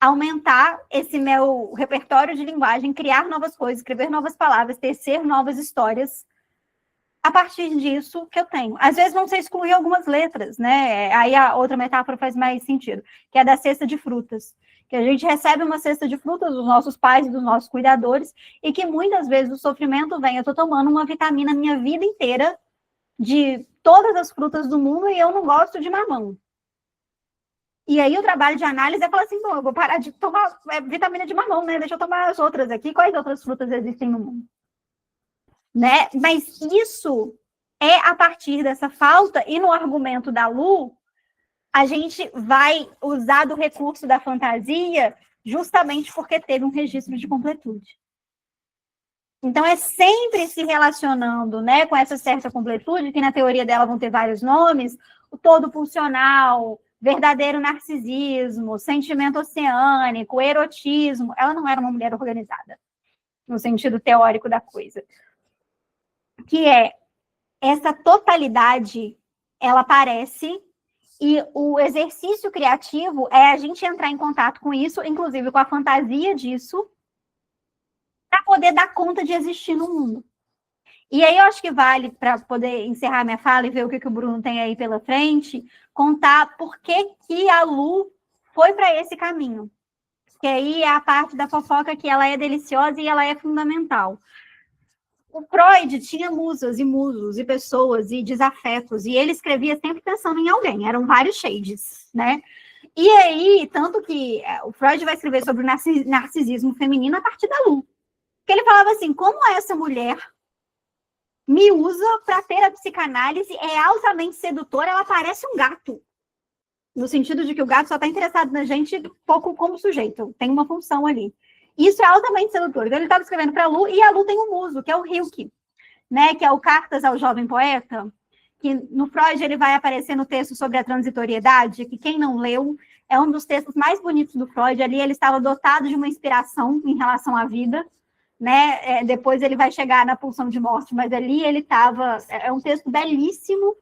aumentar esse meu repertório de linguagem, criar novas coisas, escrever novas palavras, tecer novas histórias, a partir disso que eu tenho. Às vezes vão ser excluir algumas letras, né? Aí a outra metáfora faz mais sentido, que é da cesta de frutas. Que a gente recebe uma cesta de frutas dos nossos pais e dos nossos cuidadores, e que muitas vezes o sofrimento vem, eu estou tomando uma vitamina minha vida inteira, de todas as frutas do mundo, e eu não gosto de mamão. E aí o trabalho de análise é falar assim, bom, eu vou parar de tomar vitamina de mamão, né? Deixa eu tomar as outras aqui. Quais outras frutas existem no mundo? Né? Mas isso é a partir dessa falta, e no argumento da Lu, a gente vai usar do recurso da fantasia justamente porque teve um registro de completude. Então, é sempre se relacionando, né, com essa certa completude, que na teoria dela vão ter vários nomes, o todo pulsional, verdadeiro narcisismo, sentimento oceânico, erotismo. Ela não era uma mulher organizada, no sentido teórico da coisa. Que essa totalidade, ela aparece, e o exercício criativo é a gente entrar em contato com isso, inclusive com a fantasia disso, para poder dar conta de existir no mundo. E aí eu acho que vale, para poder encerrar minha fala e ver o que o Bruno tem aí pela frente, contar por que a Lu foi para esse caminho. Que aí é a parte da fofoca que ela é deliciosa e ela é fundamental. O Freud tinha musas e musos e pessoas e desafetos, e ele escrevia sempre pensando em alguém, eram vários shades, né? E aí, tanto que o Freud vai escrever sobre o narcisismo feminino a partir da Lu. Porque ele falava assim, como essa mulher me usa para ter a psicanálise, é altamente sedutora, ela parece um gato. No sentido de que o gato só está interessado na gente pouco como sujeito, tem uma função ali. Isso é altamente sedutor. Então, ele estava escrevendo para a Lu, e a Lu tem um muso, que é o Rilke, né? Que é o Cartas ao Jovem Poeta, que no Freud ele vai aparecer no texto sobre a transitoriedade, que quem não leu, é um dos textos mais bonitos do Freud. Ali ele estava dotado de uma inspiração em relação à vida, né? Depois ele vai chegar na pulsão de morte, mas ali ele estava... É um texto belíssimo,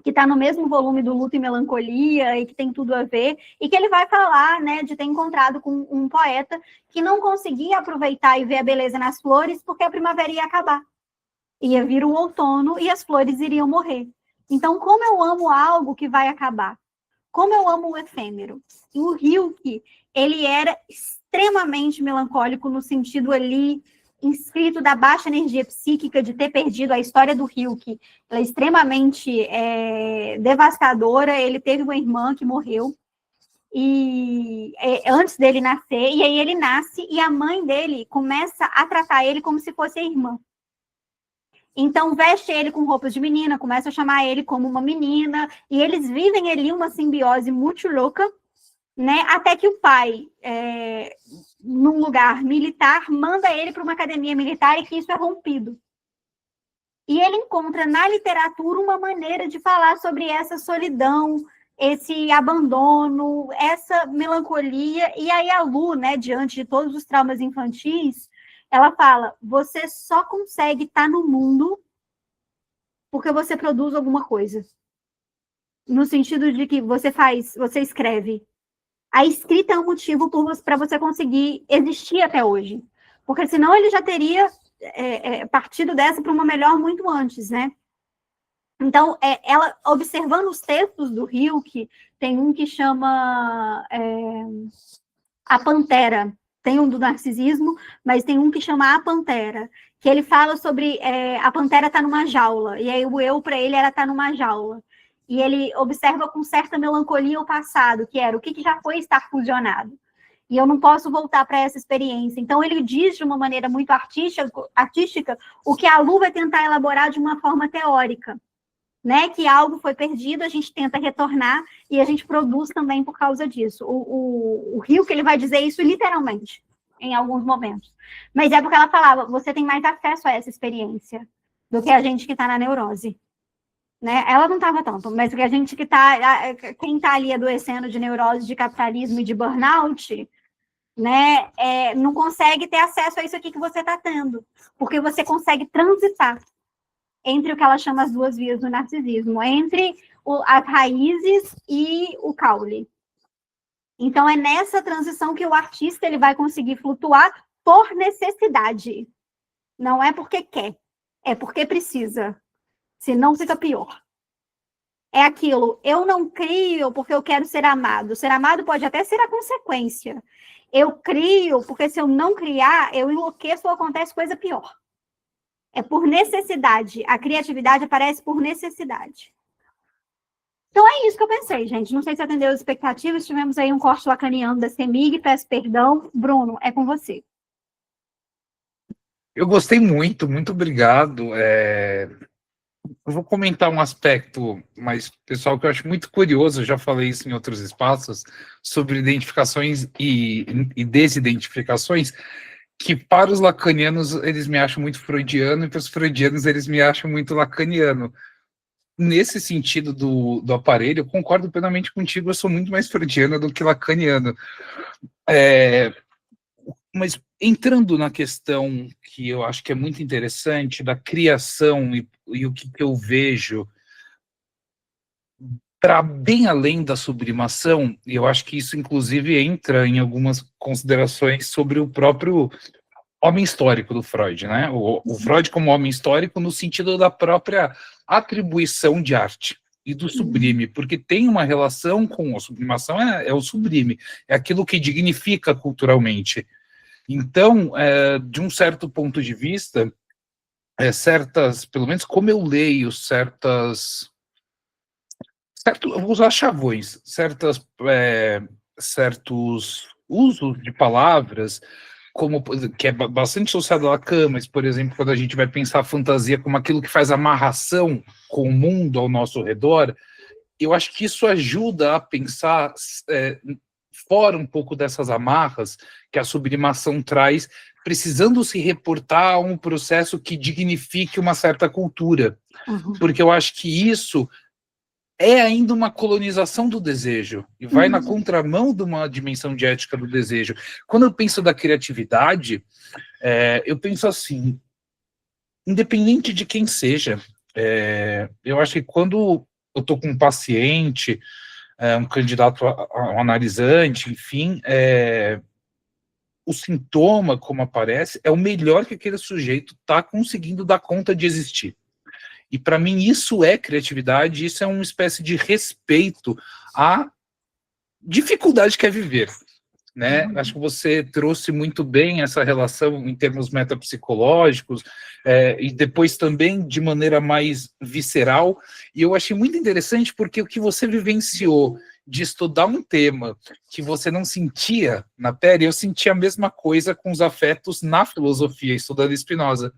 que está no mesmo volume do Luto e Melancolia, e que tem tudo a ver, e que ele vai falar, né, de ter encontrado com um poeta que não conseguia aproveitar e ver a beleza nas flores, porque a primavera ia acabar. Ia vir o outono e as flores iriam morrer. Então, como eu amo algo que vai acabar? Como eu amo o efêmero? E o Rilke, ele era extremamente melancólico no sentido ali, inscrito da baixa energia psíquica de ter perdido a história do Rilke. Ela é extremamente devastadora. Ele teve uma irmã que morreu antes dele nascer, e aí ele nasce e a mãe dele começa a tratar ele como se fosse a irmã. Então, veste ele com roupas de menina, começa a chamar ele como uma menina, e eles vivem ali uma simbiose muito louca, né? Até que o pai, num lugar militar, manda ele para uma academia militar e que isso é rompido. E ele encontra na literatura uma maneira de falar sobre essa solidão, esse abandono, essa melancolia. E aí a Lu, né, diante de todos os traumas infantis, ela fala, você só consegue estar no mundo porque você produz alguma coisa. No sentido de que você escreve. A escrita é um motivo para você conseguir existir até hoje. Porque senão ele já teria partido dessa para uma melhor muito antes, né? Então, ela, observando os textos do Rilke, tem um que chama A Pantera. Tem um do narcisismo, mas tem um que chama A Pantera, que ele fala sobre a pantera estar numa jaula, e aí o eu, para ele, era estar numa jaula. E ele observa com certa melancolia o passado, que era o que já foi estar fusionado. E eu não posso voltar para essa experiência. Então, ele diz de uma maneira muito artística o que a Lu vai tentar elaborar de uma forma teórica, né? Que algo foi perdido, a gente tenta retornar e a gente produz também por causa disso. O Rilke, ele vai dizer isso literalmente, em alguns momentos. Mas é porque ela falava, você tem mais acesso a essa experiência do que a gente que está na neurose. Né? Ela não estava tanto, mas a gente que está, quem está ali adoecendo de neurose, de capitalismo e de burnout, né, não consegue ter acesso a isso aqui que você está tendo, porque você consegue transitar entre o que ela chama as duas vias do narcisismo, entre as raízes e o caule. Então, é nessa transição que o artista ele vai conseguir flutuar por necessidade. Não é porque quer, é porque precisa. Senão fica pior. É aquilo, eu não crio porque eu quero ser amado. Ser amado pode até ser a consequência. Eu crio porque se eu não criar, eu enlouqueço ou acontece coisa pior. É por necessidade. A criatividade aparece por necessidade. Então é isso que eu pensei, gente. Não sei se atendeu as expectativas. Tivemos aí um corte lacaniano da CEMIG. Peço perdão. Bruno, é com você. Eu gostei muito, muito obrigado. Eu vou comentar um aspecto mais pessoal que eu acho muito curioso, eu já falei isso em outros espaços, sobre identificações e desidentificações, que para os lacanianos eles me acham muito freudiano e para os freudianos eles me acham muito lacaniano. Nesse sentido do aparelho, eu concordo plenamente contigo, eu sou muito mais freudiano do que lacaniano. Mas entrando na questão que eu acho que é muito interessante, da criação e o que eu vejo para bem além da sublimação, e eu acho que isso inclusive entra em algumas considerações sobre o próprio homem histórico do Freud, né? O Freud como homem histórico no sentido da própria atribuição de arte e do sublime, porque tem uma relação com a sublimação, é o sublime, é aquilo que dignifica culturalmente. Então, de um certo ponto de vista, pelo menos como eu leio eu vou usar chavões, certos usos de palavras, como que é bastante associado à cama, mas, por exemplo, quando a gente vai pensar a fantasia como aquilo que faz amarração com o mundo ao nosso redor, eu acho que isso ajuda a pensar fora um pouco dessas amarras que a sublimação traz, precisando se reportar a um processo que dignifique uma certa cultura. Uhum. Porque eu acho que isso é ainda uma colonização do desejo, e vai na contramão de uma dimensão de ética do desejo. Quando eu penso da criatividade, eu penso assim, independente de quem seja, eu acho que quando eu estou com um paciente, um candidato a um analisante, enfim, o sintoma, como aparece, é o melhor que aquele sujeito está conseguindo dar conta de existir. E para mim isso é criatividade, isso é uma espécie de respeito à dificuldade que é viver, né? Acho que você trouxe muito bem essa relação em termos metapsicológicos, e depois também de maneira mais visceral, e eu achei muito interessante porque o que você vivenciou de estudar um tema que você não sentia na pele, eu senti a mesma coisa com os afetos na filosofia, estudando Spinoza.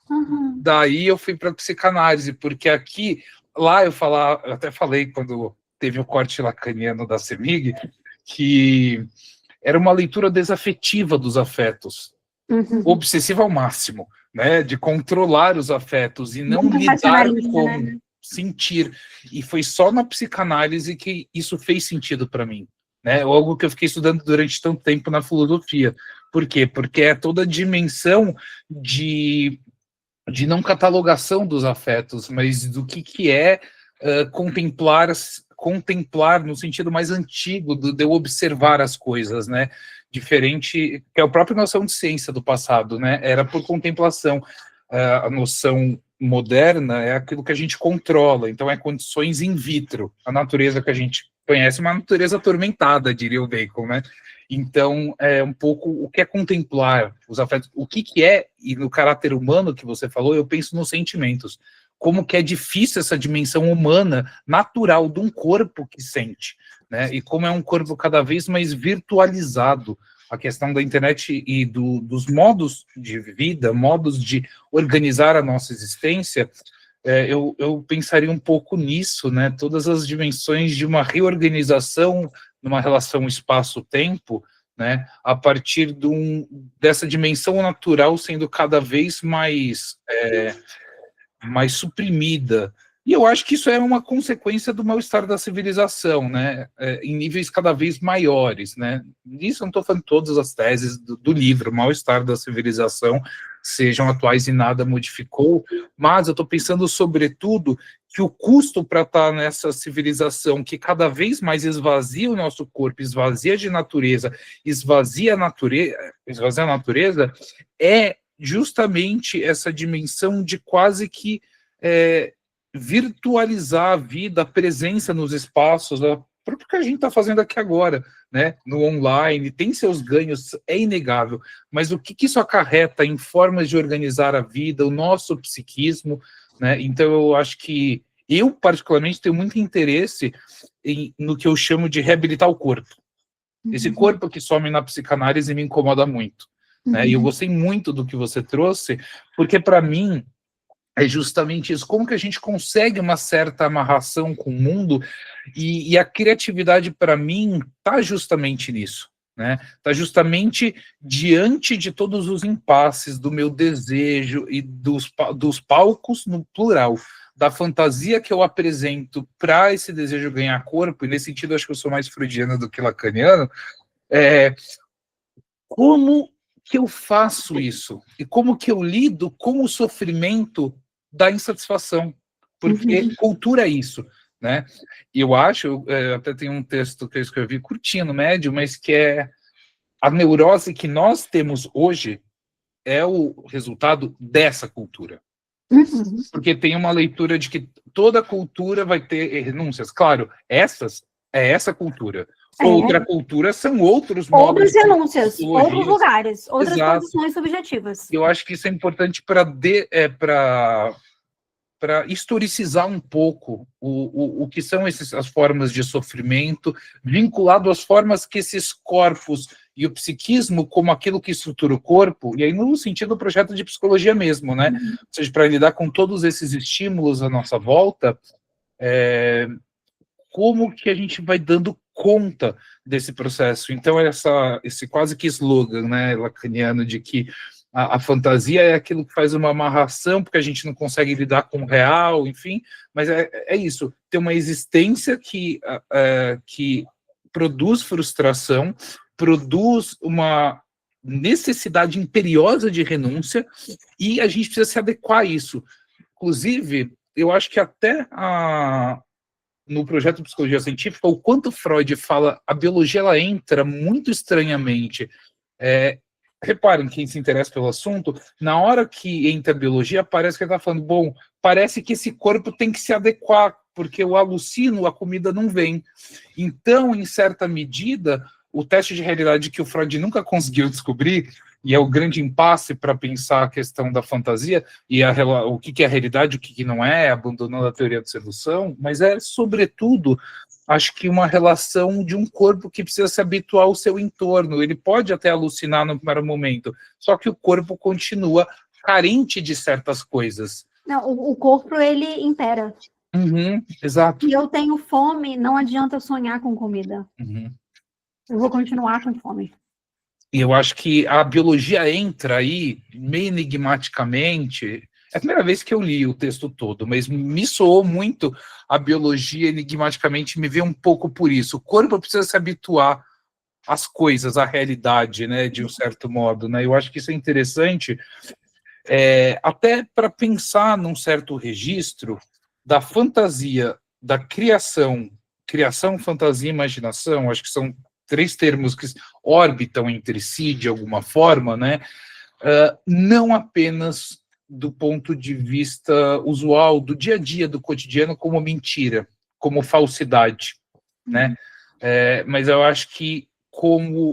Uhum. Daí eu fui para a psicanálise, porque lá eu até falei quando teve o corte lacaniano da CEMIG, que era uma leitura desafetiva dos afetos, obsessiva ao máximo, né, de controlar os afetos e não Muito lidar racionalista, com né? sentir. E foi só na psicanálise que isso fez sentido para mim, né? Algo que eu fiquei estudando durante tanto tempo na filosofia. Por quê? Porque é toda a dimensão de não catalogação dos afetos, mas do que é contemplar no sentido mais antigo de eu observar as coisas, né? Diferente, que é a própria noção de ciência do passado, né? Era por contemplação. A noção moderna é aquilo que a gente controla, então é condições in vitro. A natureza que a gente conhece é uma natureza atormentada, diria o Bacon, né? Então, é um pouco o que é contemplar os afetos, o que é, e no caráter humano que você falou, eu penso nos sentimentos. Como que é difícil essa dimensão humana, natural, de um corpo que sente, né? E como é um corpo cada vez mais virtualizado. A questão da internet e dos modos de vida, modos de organizar a nossa existência, eu pensaria um pouco nisso, né? Todas as dimensões de uma reorganização numa relação espaço-tempo, né? A partir dessa dimensão natural sendo cada vez mais suprimida. E eu acho que isso é uma consequência do mal-estar da civilização, né? Em níveis cada vez maiores, né? Isso eu não estou falando todas as teses do livro, o mal-estar da civilização, sejam atuais e nada modificou, mas eu estou pensando, sobretudo, que o custo para estar nessa civilização que cada vez mais esvazia o nosso corpo, esvazia de natureza, esvazia a natureza, é justamente essa dimensão de quase que virtualizar a vida, a presença nos espaços, próprio que a gente está fazendo aqui agora, né? No online, tem seus ganhos, é inegável, mas o que isso acarreta em formas de organizar a vida, o nosso psiquismo, né? Então eu acho que eu, particularmente, tenho muito interesse no que eu chamo de reabilitar o corpo. Esse corpo que some na psicanálise me incomoda muito, né? E eu gostei muito do que você trouxe, porque para mim é justamente isso, como que a gente consegue uma certa amarração com o mundo, e a criatividade, para mim, está justamente nisso, né? Está justamente diante de todos os impasses do meu desejo e dos palcos, no plural, da fantasia que eu apresento para esse desejo ganhar corpo, e nesse sentido acho que eu sou mais freudiano do que lacaniano, como que eu faço isso? E como que eu lido com o sofrimento da insatisfação, porque cultura é isso, né? E eu acho, até tem um texto que eu escrevi curtinho no Médio, mas que é a neurose que nós temos hoje é o resultado dessa cultura. Porque tem uma leitura de que toda cultura vai ter renúncias. Claro, essa cultura. Outra cultura são outros modos. Outras renúncias, outros lugares, outras condições subjetivas. Eu acho que isso é importante para historicizar um pouco o que são as formas de sofrimento, vinculado às formas que esses corpos e o psiquismo como aquilo que estrutura o corpo, e aí no sentido do projeto de psicologia mesmo, né? Ou seja, para lidar com todos esses estímulos à nossa volta, como que a gente vai dando conta desse processo? Então, esse quase que slogan, né, lacaniano, de que a fantasia é aquilo que faz uma amarração, porque a gente não consegue lidar com o real, enfim, mas é isso, tem uma existência que produz frustração, produz uma necessidade imperiosa de renúncia, e a gente precisa se adequar a isso. Inclusive, eu acho que até no projeto de psicologia científica, o quanto Freud fala, a biologia ela entra muito estranhamente Reparem, quem se interessa pelo assunto, na hora que entra a biologia, parece que ele está falando, bom, parece que esse corpo tem que se adequar, porque eu alucino, a comida não vem. Então, em certa medida, o teste de realidade que o Freud nunca conseguiu descobrir, e é o grande impasse para pensar a questão da fantasia, e o que é a realidade, o que não é, abandonando a teoria da sedução, mas é, sobretudo, acho que uma relação de um corpo que precisa se habituar ao seu entorno. Ele pode até alucinar no primeiro momento, só que o corpo continua carente de certas coisas. Não, o corpo, ele impera. Exato. E eu tenho fome, não adianta eu sonhar com comida. Eu vou continuar com fome. E eu acho que a biologia entra aí meio enigmaticamente. É a primeira vez que eu li o texto todo, mas me soou muito a biologia enigmaticamente, me veio um pouco por isso. O corpo precisa se habituar às coisas, à realidade, né, de um certo modo, né? Eu acho que isso é interessante, até para pensar num certo registro da fantasia, da criação, fantasia e imaginação. Acho que são 3 termos que orbitam entre si de alguma forma, né? Não apenas do ponto de vista usual, do dia a dia, do cotidiano, como mentira, como falsidade, né? Mas eu acho que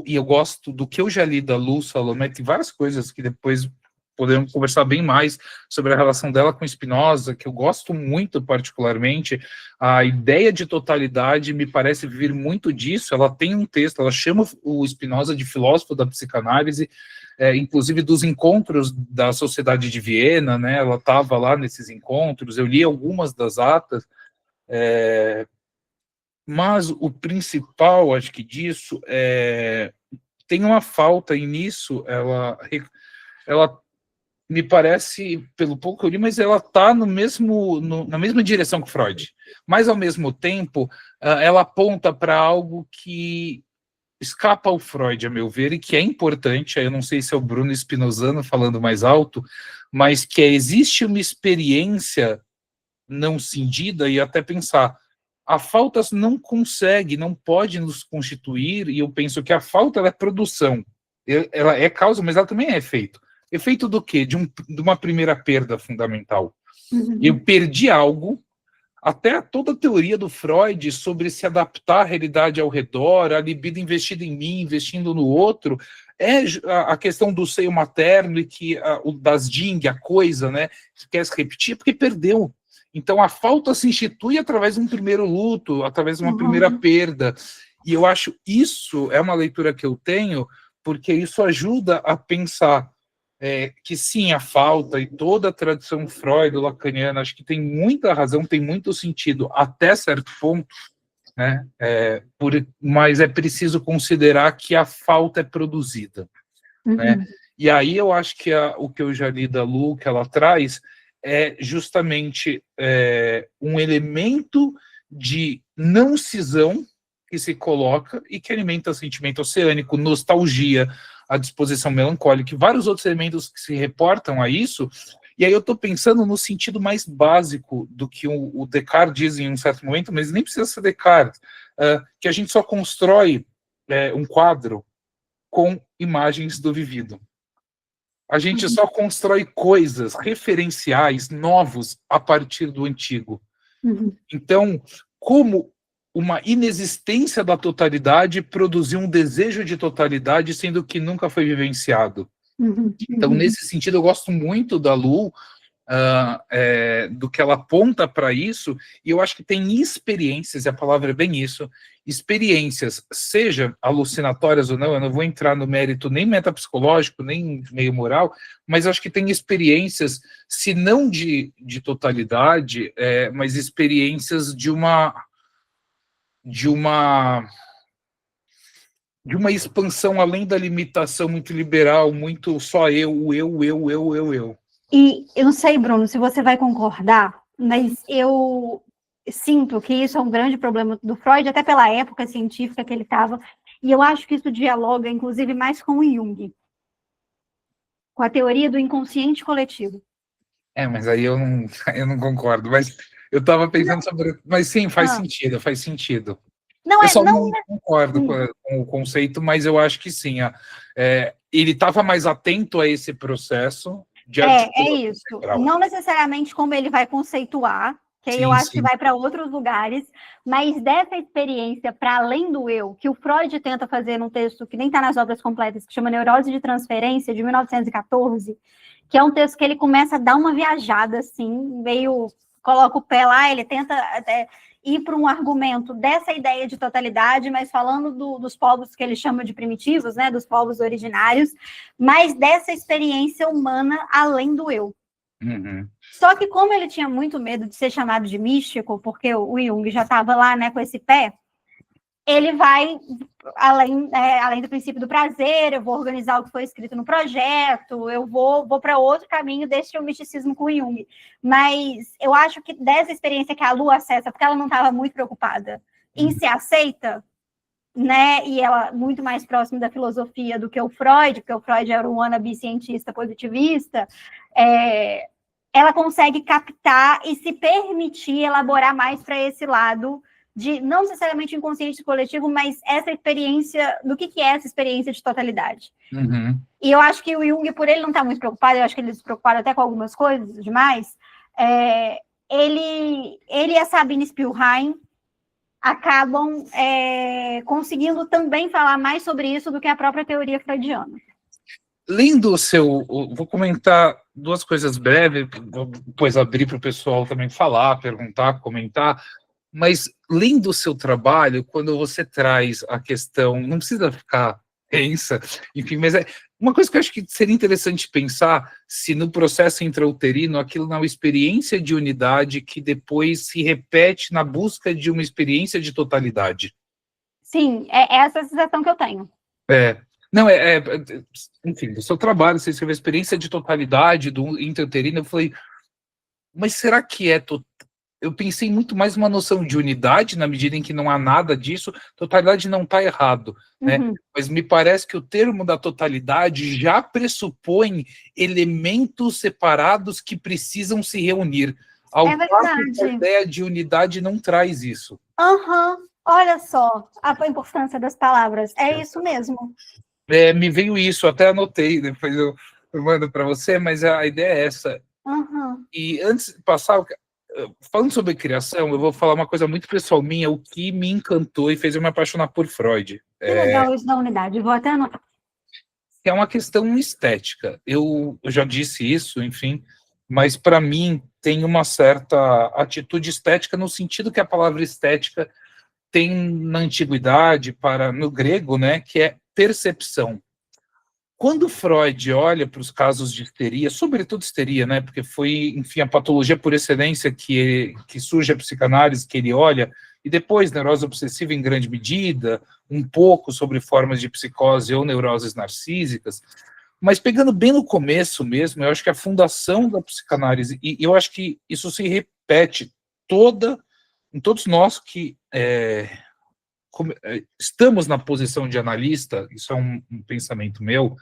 e eu gosto do que eu já li da Lu Salomé, tem várias coisas que depois podemos conversar bem mais sobre a relação dela com Spinoza, que eu gosto muito particularmente. A ideia de totalidade me parece vir muito disso. Ela tem um texto, ela chama o Spinoza de filósofo da psicanálise, inclusive dos encontros da Sociedade de Viena, né? Ela estava lá nesses encontros, eu li algumas das atas, mas o principal, acho que disso, tem uma falta, e nisso ela me parece, pelo pouco que eu li, mas ela está na mesma direção que Freud. Mas, ao mesmo tempo, ela aponta para algo que escapa ao Freud, a meu ver, e que é importante. Eu não sei se é o Bruno Spinozano falando mais alto, mas que existe uma experiência não cindida, e até pensar, a falta não consegue, não pode nos constituir, e eu penso que a falta ela é produção. Ela é causa, mas ela também é efeito. Efeito do quê? De uma primeira perda fundamental. Eu perdi algo, até toda a teoria do Freud sobre se adaptar à realidade ao redor, a libido investida em mim, investindo no outro, é a questão do seio materno e que o das Jing, a coisa, né, que quer se repetir, porque perdeu. Então a falta se institui através de um primeiro luto, através de uma primeira perda. E eu acho isso é uma leitura que eu tenho, porque isso ajuda a pensar que sim, a falta e toda a tradição freudo-lacaniana, acho que tem muita razão, tem muito sentido até certo ponto, né? Mas é preciso considerar que a falta é produzida, né? E aí eu acho que o que eu já li da Lu, que ela traz, é justamente um elemento de não cisão que se coloca e que alimenta sentimento oceânico, nostalgia, a disposição melancólica e vários outros elementos que se reportam a isso. E aí eu estou pensando no sentido mais básico do que o Descartes diz em um certo momento, mas nem precisa ser Descartes, que a gente só constrói um quadro com imagens do vivido. A gente só constrói coisas, referenciais, novos, a partir do antigo. Então, como uma inexistência da totalidade produziu um desejo de totalidade, sendo que nunca foi vivenciado. Então, nesse sentido, eu gosto muito da Lu, do que ela aponta para isso, e eu acho que tem experiências, e a palavra é bem isso, experiências, seja alucinatórias ou não, eu não vou entrar no mérito nem metapsicológico, nem meio moral, mas acho que tem experiências, se não de totalidade, mas experiências de uma expansão além da limitação muito liberal, muito só eu. E eu não sei, Bruno, se você vai concordar, mas eu sinto que isso é um grande problema do Freud, até pela época científica que ele estava, e eu acho que isso dialoga, inclusive, mais com o Jung, com a teoria do inconsciente coletivo. Mas aí eu não concordo, mas eu estava pensando sobre... Mas sim, faz sentido. Não, eu só não concordo com o conceito, mas eu acho que sim. ele estava mais atento a esse processo de É isso. Não necessariamente como ele vai conceituar, que aí eu acho que vai para outros lugares, mas dessa experiência para além do eu, que o Freud tenta fazer num texto que nem está nas obras completas, que chama Neurose de Transferência, de 1914, que é um texto que ele começa a dar uma viajada, assim, meio coloca o pé lá, ele tenta ir para um argumento dessa ideia de totalidade, mas falando dos povos que ele chama de primitivos, né, dos povos originários, mas dessa experiência humana além do eu. Uhum. Só que como ele tinha muito medo de ser chamado de místico, porque o Jung já estava lá, né, com esse pé, ele vai além do princípio do prazer, eu vou organizar o que foi escrito no projeto, eu vou para outro caminho, deixa o misticismo com o Jung. Mas eu acho que dessa experiência que a Lu acessa, porque ela não estava muito preocupada em ser aceita, né, e ela muito mais próxima da filosofia do que o Freud, porque o Freud era um wannabe cientista positivista, ela consegue captar e se permitir elaborar mais para esse lado de, não necessariamente inconsciente coletivo, mas essa experiência, do que é essa experiência de totalidade. Uhum. E eu acho que o Jung, por ele não estar muito preocupado, eu acho que ele se preocupado até com algumas coisas demais, ele e a Sabine Spielrein acabam conseguindo também falar mais sobre isso do que a própria teoria freudiana. Lendo o seu... Vou comentar duas coisas breves, vou depois abrir para o pessoal também falar, perguntar, comentar, mas lendo o seu trabalho, quando você traz a questão, não precisa ficar tensa, enfim, mas uma coisa que eu acho que seria interessante pensar se no processo intrauterino aquilo não é uma experiência de unidade que depois se repete na busca de uma experiência de totalidade. Sim, é essa a sensação que eu tenho. Não, enfim, do seu trabalho, você escreveu a experiência de totalidade do intrauterino, eu falei, mas será que eu pensei muito mais numa noção de unidade, na medida em que não há nada disso, totalidade não está errado, né? Uhum. Mas me parece que o termo da totalidade já pressupõe elementos separados que precisam se reunir. Ao passo que a ideia de unidade não traz isso. Olha só a importância das palavras, é isso mesmo. Me veio isso, até anotei, depois eu mando para você, mas a ideia é essa. E antes de passar, falando sobre criação, eu vou falar uma coisa muito pessoal minha, o que me encantou e fez eu me apaixonar por Freud. Que legal isso da unidade, vou até anotar. É uma questão estética. Eu já disse isso, enfim, mas para mim tem uma certa atitude estética no sentido que a palavra estética tem na antiguidade, no grego, né, que é percepção. Quando Freud olha para os casos de histeria, sobretudo histeria, né, porque foi, enfim, a patologia por excelência que surge a psicanálise, que ele olha, e depois neurose obsessiva em grande medida, um pouco sobre formas de psicose ou neuroses narcísicas, mas pegando bem no começo mesmo, eu acho que a fundação da psicanálise, e eu acho que isso se repete em todos nós que estamos na posição de analista, isso é um pensamento meu,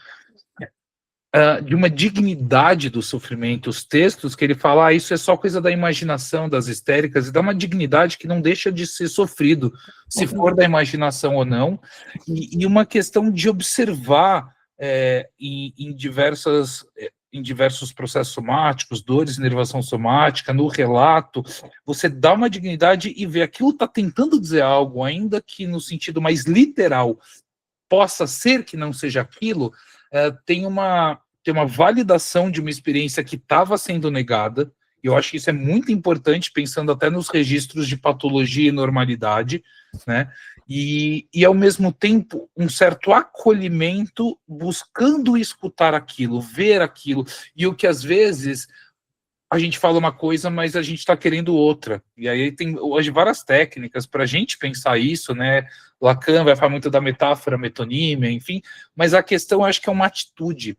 de uma dignidade do sofrimento, os textos que ele fala, isso é só coisa da imaginação, das histéricas, e dá uma dignidade que não deixa de ser sofrido, se for da imaginação ou não, e uma questão de observar em diversos processos somáticos, dores, inervação somática, no relato, você dá uma dignidade e vê aquilo está tentando dizer algo, ainda que no sentido mais literal possa ser que não seja aquilo, tem uma validação de uma experiência que estava sendo negada, e eu acho que isso é muito importante, pensando até nos registros de patologia e normalidade, né? E ao mesmo tempo, um certo acolhimento, buscando escutar aquilo, ver aquilo, e o que às vezes a gente fala uma coisa, mas a gente está querendo outra. E aí tem hoje várias técnicas para a gente pensar isso, né? Lacan vai falar muito da metáfora, metonímia, enfim, mas a questão eu acho que é uma atitude,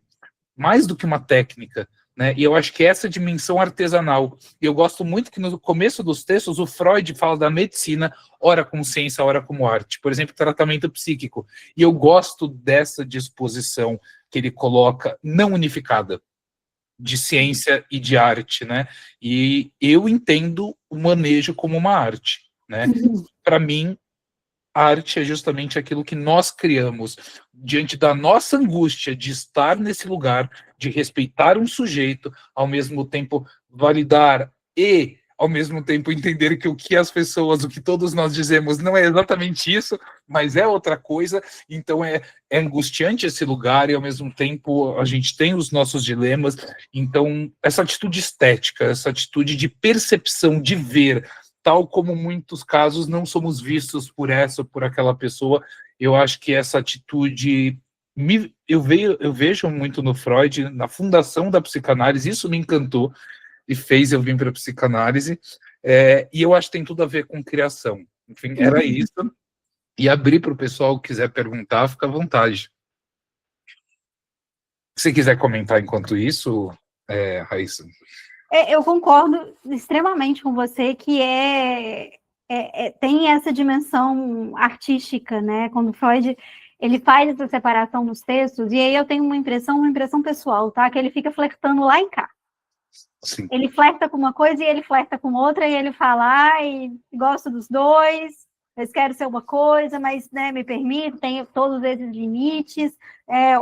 mais do que uma técnica, né? E eu acho que essa dimensão artesanal. E eu gosto muito que no começo dos textos o Freud fala da medicina, ora como ciência, ora como arte. Por exemplo, tratamento psíquico. E eu gosto dessa disposição que ele coloca não unificada, de ciência e de arte, né? E eu entendo o manejo como uma arte, né? Para mim, arte é justamente aquilo que nós criamos diante da nossa angústia de estar nesse lugar, de respeitar um sujeito, ao mesmo tempo validar e, ao mesmo tempo, entender que o que as pessoas, o que todos nós dizemos não é exatamente isso, mas é outra coisa. Então é angustiante esse lugar e, ao mesmo tempo, a gente tem os nossos dilemas. Então, essa atitude estética, essa atitude de percepção, de ver, tal como muitos casos não somos vistos por essa ou por aquela pessoa, eu acho que essa atitude eu vejo muito no Freud, na fundação da psicanálise, isso me encantou e fez eu vir para a psicanálise, e eu acho que tem tudo a ver com criação. Enfim, era isso. E abrir para o pessoal que quiser perguntar, fica à vontade. Se quiser comentar enquanto isso, Raíssa. Eu concordo extremamente com você que tem essa dimensão artística, né? Quando Freud ele faz essa separação nos textos, e aí eu tenho uma impressão pessoal, tá? Que ele fica flertando lá e cá. Sim. Ele flerta com uma coisa e ele flerta com outra, e ele fala, ai, gosto dos dois, eles querem ser uma coisa, mas, né, me permite, tem todos esses limites,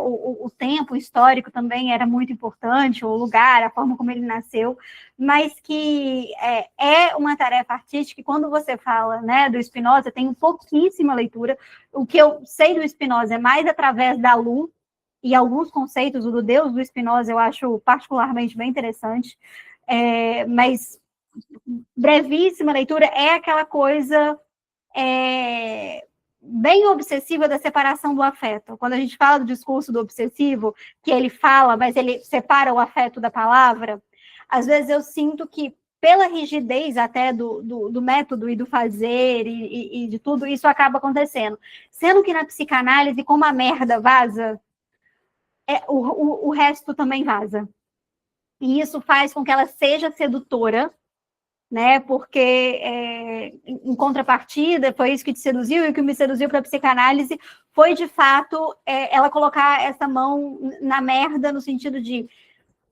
o tempo histórico também era muito importante, o lugar, a forma como ele nasceu, mas que é uma tarefa artística, e quando você fala, né, do Spinoza, tem pouquíssima leitura, o que eu sei do Spinoza é mais através da Lu, e alguns conceitos, o do Deus do Spinoza eu acho particularmente bem interessante, mas brevíssima leitura é aquela coisa bem obsessiva da separação do afeto. Quando a gente fala do discurso do obsessivo, que ele fala, mas ele separa o afeto da palavra, às vezes eu sinto que, pela rigidez até do método e do fazer e de tudo, isso acaba acontecendo. Sendo que na psicanálise, como a merda vaza, o resto também vaza. E isso faz com que ela seja sedutora, né? Porque, em contrapartida, foi isso que te seduziu, e o que me seduziu para a psicanálise foi, de fato, ela colocar essa mão na merda, no sentido de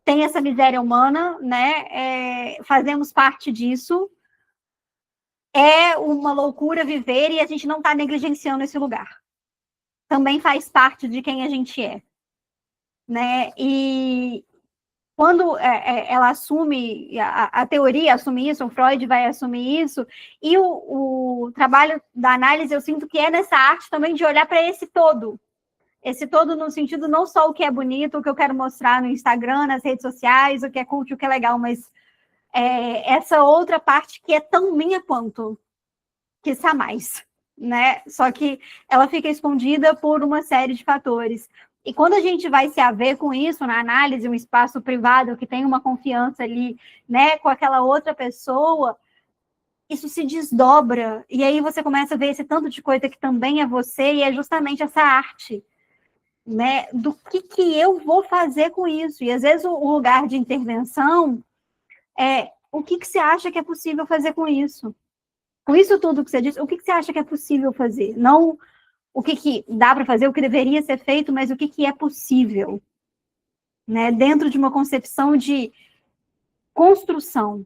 tem essa miséria humana, né? Fazemos parte disso, é uma loucura viver e a gente não está negligenciando esse lugar. Também faz parte de quem a gente é. Né? E quando ela assume, a teoria assume isso, o Freud vai assumir isso, e o trabalho da análise, eu sinto que é nessa arte também de olhar para esse todo no sentido não só o que é bonito, o que eu quero mostrar no Instagram, nas redes sociais, o que é cult, o que é legal, mas essa outra parte que é tão minha quanto, quiçá mais, né? Só que ela fica escondida por uma série de fatores. E quando a gente vai se haver com isso na análise, um espaço privado que tem uma confiança ali, né, com aquela outra pessoa, isso se desdobra. E aí você começa a ver esse tanto de coisa que também é você, e é justamente essa arte, né, do que eu vou fazer com isso. E às vezes o lugar de intervenção é o que você acha que é possível fazer com isso? Com isso tudo que você disse, o que você acha que é possível fazer? Não o que dá para fazer, o que deveria ser feito, mas o que é possível, né? Dentro de uma concepção de construção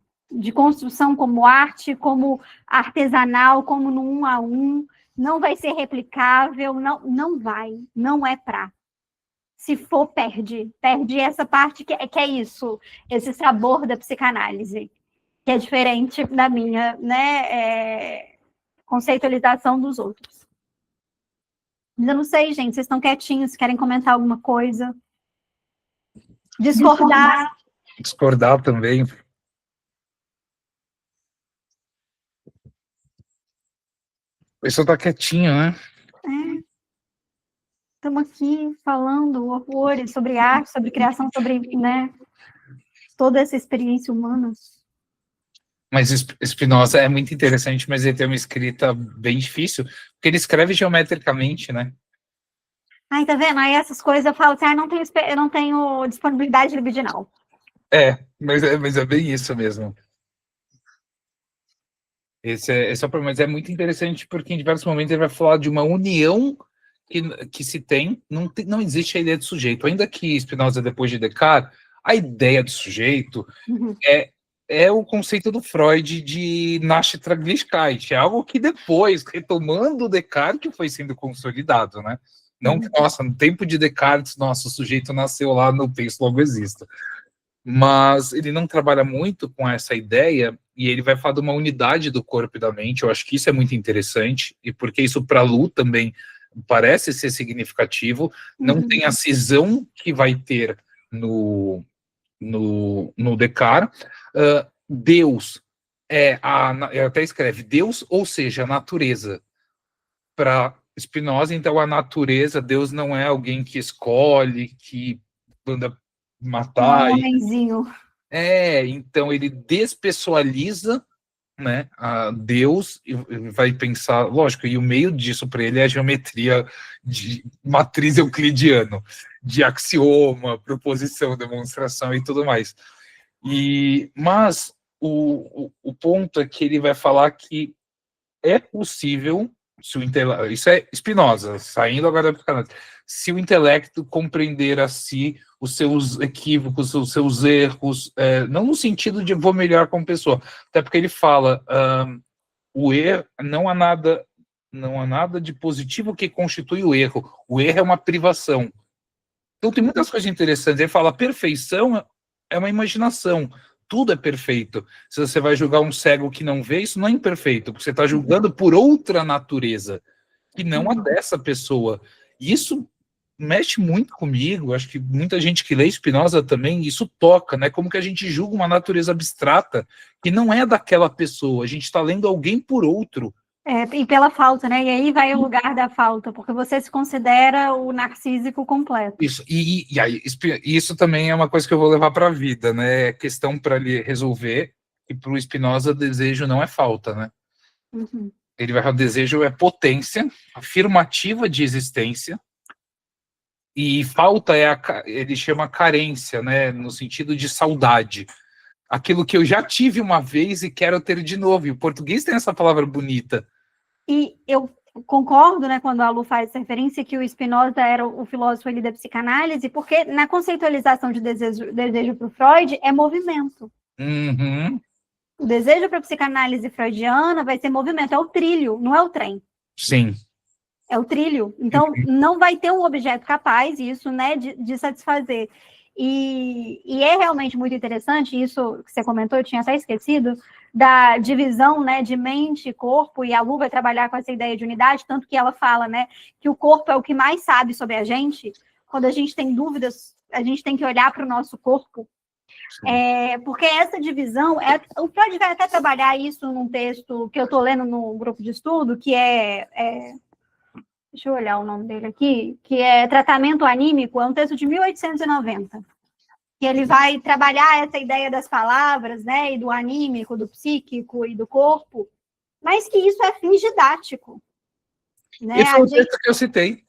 como arte, como artesanal, como no 1 a 1, não vai ser replicável, não vai, não é para. Se for, perde essa parte que é isso, esse sabor da psicanálise, que é diferente da minha, né, conceitualização dos outros. Eu não sei, gente, vocês estão quietinhos, querem comentar alguma coisa? Discordar? Discordar também. O pessoal tá quietinho, né? Estamos aqui falando horrores sobre arte, sobre criação, sobre, né, toda essa experiência humana. Mas Spinoza é muito interessante, mas ele tem uma escrita bem difícil, porque ele escreve geometricamente, né? Ai, tá vendo? Aí essas coisas eu falo assim, eu não tenho disponibilidade libidinal. Mas é bem isso mesmo. Esse é o problema, mas é muito interessante porque em diversos momentos ele vai falar de uma união que se tem, não existe a ideia de sujeito. Ainda que Spinoza, depois de Descartes, a ideia de sujeito é o conceito do Freud de Nash-Traglickeit, é algo que depois, retomando o Descartes, que foi sendo consolidado, né? Não que, nossa, no tempo de Descartes, nossa, o sujeito nasceu lá, no texto logo exista. Mas ele não trabalha muito com essa ideia, e ele vai falar de uma unidade do corpo e da mente. Eu acho que isso é muito interessante, e porque isso para Lu também parece ser significativo. Não tem a cisão que vai ter no Descartes. Deus até escreve Deus, ou seja, a natureza. Para Spinoza, então, a natureza, Deus não é alguém que escolhe, que manda matar. Um homenzinho. Então ele despessoaliza, né, a Deus, e vai pensar, lógico, e o meio disso para ele é a geometria de matriz euclidiano, de axioma, proposição, demonstração e tudo mais. Mas o ponto é que ele vai falar que é possível, isso é Spinoza, saindo agora da psicanálise, se o intelecto compreender a si os seus equívocos, os seus erros, não no sentido de vou melhor como pessoa, até porque ele fala o erro, não há nada de positivo que constitui o erro é uma privação. Então tem muitas coisas interessantes. Ele fala, a perfeição é uma imaginação, tudo é perfeito. Se você vai julgar um cego que não vê, isso não é imperfeito, porque você está julgando por outra natureza, que não a dessa pessoa. Isso mexe muito comigo, acho que muita gente que lê Spinoza também, isso toca, né? Como que a gente julga uma natureza abstrata que não é daquela pessoa, a gente está lendo alguém por outro. E pela falta, né? E aí vai o lugar da falta, porque você se considera o narcísico completo. Isso, aí, isso também é uma coisa que eu vou levar para a vida, né? É questão para ele resolver, e para o Spinoza, desejo não é falta, né? Ele vai falar, desejo é potência, afirmativa de existência, e falta ele chama carência, né? No sentido de saudade. Aquilo que eu já tive uma vez e quero ter de novo. E o português tem essa palavra bonita. E eu concordo, né, quando a Lu faz essa referência, que o Spinoza era o filósofo ali da psicanálise, porque na conceitualização de desejo para o Freud é movimento. O desejo para a psicanálise freudiana vai ser movimento, é o trilho, não é o trem. Sim. É o trilho. Então, não vai ter um objeto capaz, isso, né, de satisfazer. E é realmente muito interessante, isso que você comentou, eu tinha até esquecido, da divisão, né, de mente e corpo, e a Lu vai trabalhar com essa ideia de unidade, tanto que ela fala, né, que o corpo é o que mais sabe sobre a gente. Quando a gente tem dúvidas, a gente tem que olhar para o nosso corpo. Porque essa divisão, o Freud vai até trabalhar isso num texto que eu estou lendo no grupo de estudo, que deixa eu olhar o nome dele aqui, que é Tratamento Anímico, é um texto de 1890, que ele vai trabalhar essa ideia das palavras, né, e do anímico, do psíquico e do corpo, mas que isso é fins didático. Né? Esse é o texto que eu citei.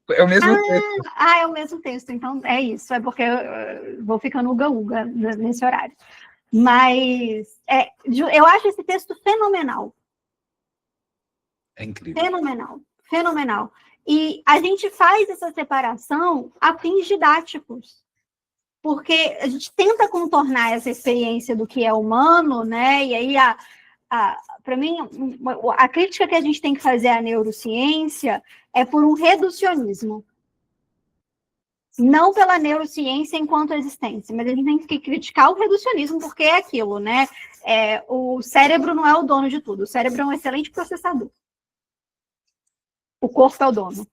É o mesmo texto. É o mesmo texto, então é isso, é porque eu vou ficando uga-uga nesse horário. Mas eu acho esse texto fenomenal. É incrível. Fenomenal. E a gente faz essa separação a fins didáticos, porque a gente tenta contornar essa experiência do que é humano, né? E aí, para mim, a crítica que a gente tem que fazer à neurociência é por um reducionismo. Não pela neurociência enquanto existência, mas a gente tem que criticar o reducionismo, porque é aquilo, né? O cérebro não é o dono de tudo, o cérebro é um excelente processador. O corpo é o dono.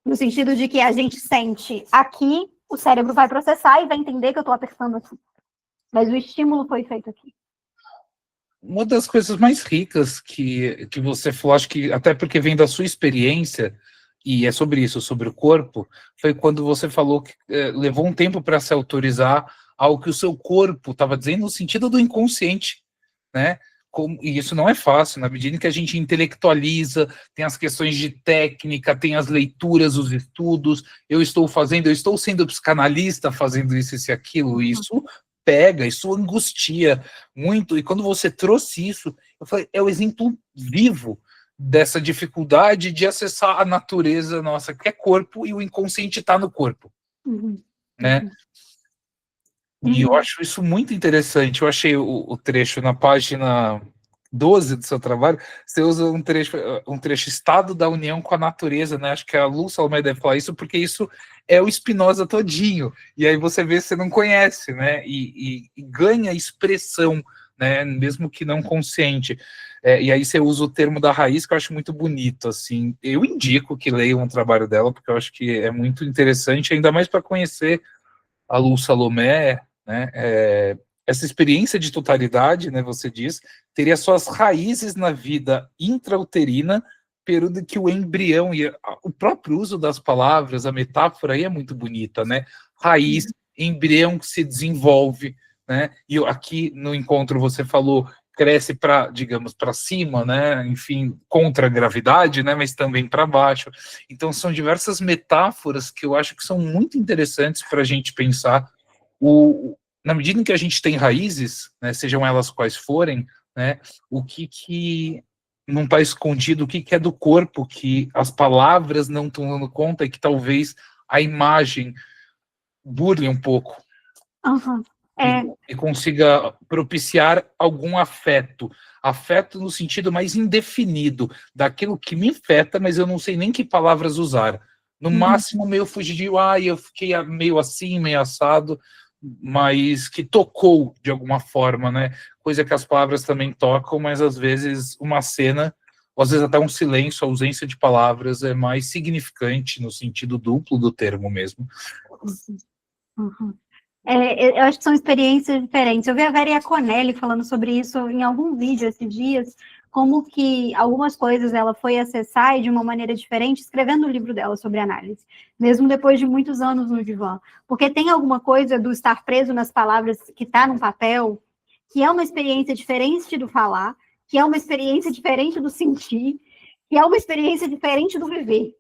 No sentido de que a gente sente aqui, o cérebro vai processar e vai entender que eu estou apertando aqui. Mas o estímulo foi feito aqui. Uma das coisas mais ricas que você falou, acho que até porque vem da sua experiência, e é sobre isso, sobre o corpo, foi quando você falou que levou um tempo para se autorizar ao que o seu corpo estava dizendo no sentido do inconsciente, né? E isso não é fácil, na medida em que a gente intelectualiza, tem as questões de técnica, tem as leituras, os estudos, eu estou sendo psicanalista fazendo isso e aquilo, e isso pega, isso angustia muito, e quando você trouxe isso, eu falei, é o exemplo vivo dessa dificuldade de acessar a natureza nossa, que é corpo, e o inconsciente está no corpo, né? E eu acho isso muito interessante. Eu achei o trecho na página 12 do seu trabalho, você usa um trecho Estado da União com a natureza, né? Acho que a Lu Salomé deve falar isso, porque isso é o Spinoza todinho. E aí você vê, você não conhece, né? E ganha expressão, né? Mesmo que não consciente. E aí você usa o termo da raiz, que eu acho muito bonito, assim. Eu indico que leiam um trabalho dela, porque eu acho que é muito interessante, ainda mais para conhecer a Lu Salomé, né? Essa experiência de totalidade, né, você diz, teria suas raízes na vida intrauterina, período que o embrião e o próprio uso das palavras, a metáfora aí é muito bonita, né? Raiz, embrião que se desenvolve, né? E aqui no encontro você falou cresce para, digamos, para cima, né? Enfim, contra a gravidade, né? Mas também para baixo. Então são diversas metáforas que eu acho que são muito interessantes para a gente pensar na medida em que a gente tem raízes, né, sejam elas quais forem, né, o que não está escondido, o que é do corpo, que as palavras não estão dando conta e que talvez a imagem burle um pouco Uhum. e consiga propiciar algum afeto. Afeto no sentido mais indefinido, daquilo que me afeta, mas eu não sei nem que palavras usar. No máximo, meio fugidio, eu fiquei meio assim, meio assado, mas que tocou de alguma forma, né? Coisa que as palavras também tocam, mas às vezes uma cena, ou às vezes até um silêncio, a ausência de palavras é mais significante no sentido duplo do termo mesmo. Uhum. Eu acho que são experiências diferentes. Eu vi a Vera Iaconelli falando sobre isso em algum vídeo esses dias, como que algumas coisas ela foi acessar e de uma maneira diferente, escrevendo o livro dela sobre análise, mesmo depois de muitos anos no divã. Porque tem alguma coisa do estar preso nas palavras que está no papel, que é uma experiência diferente do falar, que é uma experiência diferente do sentir, que é uma experiência diferente do viver.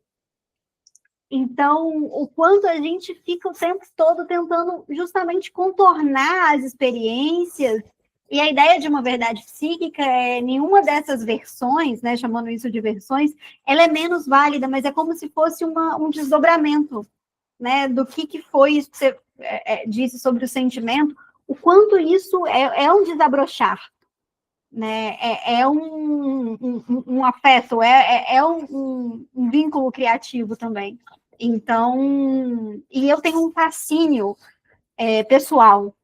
Então, o quanto a gente fica o tempo todo tentando justamente contornar as experiências, e a ideia de uma verdade psíquica é nenhuma dessas versões, né, chamando isso de versões, ela é menos válida, mas é como se fosse um desdobramento, né, do que foi isso que você disse sobre o sentimento, o quanto isso é um desabrochar, né, um afeto, um vínculo criativo também. Então, e eu tenho um fascínio pessoal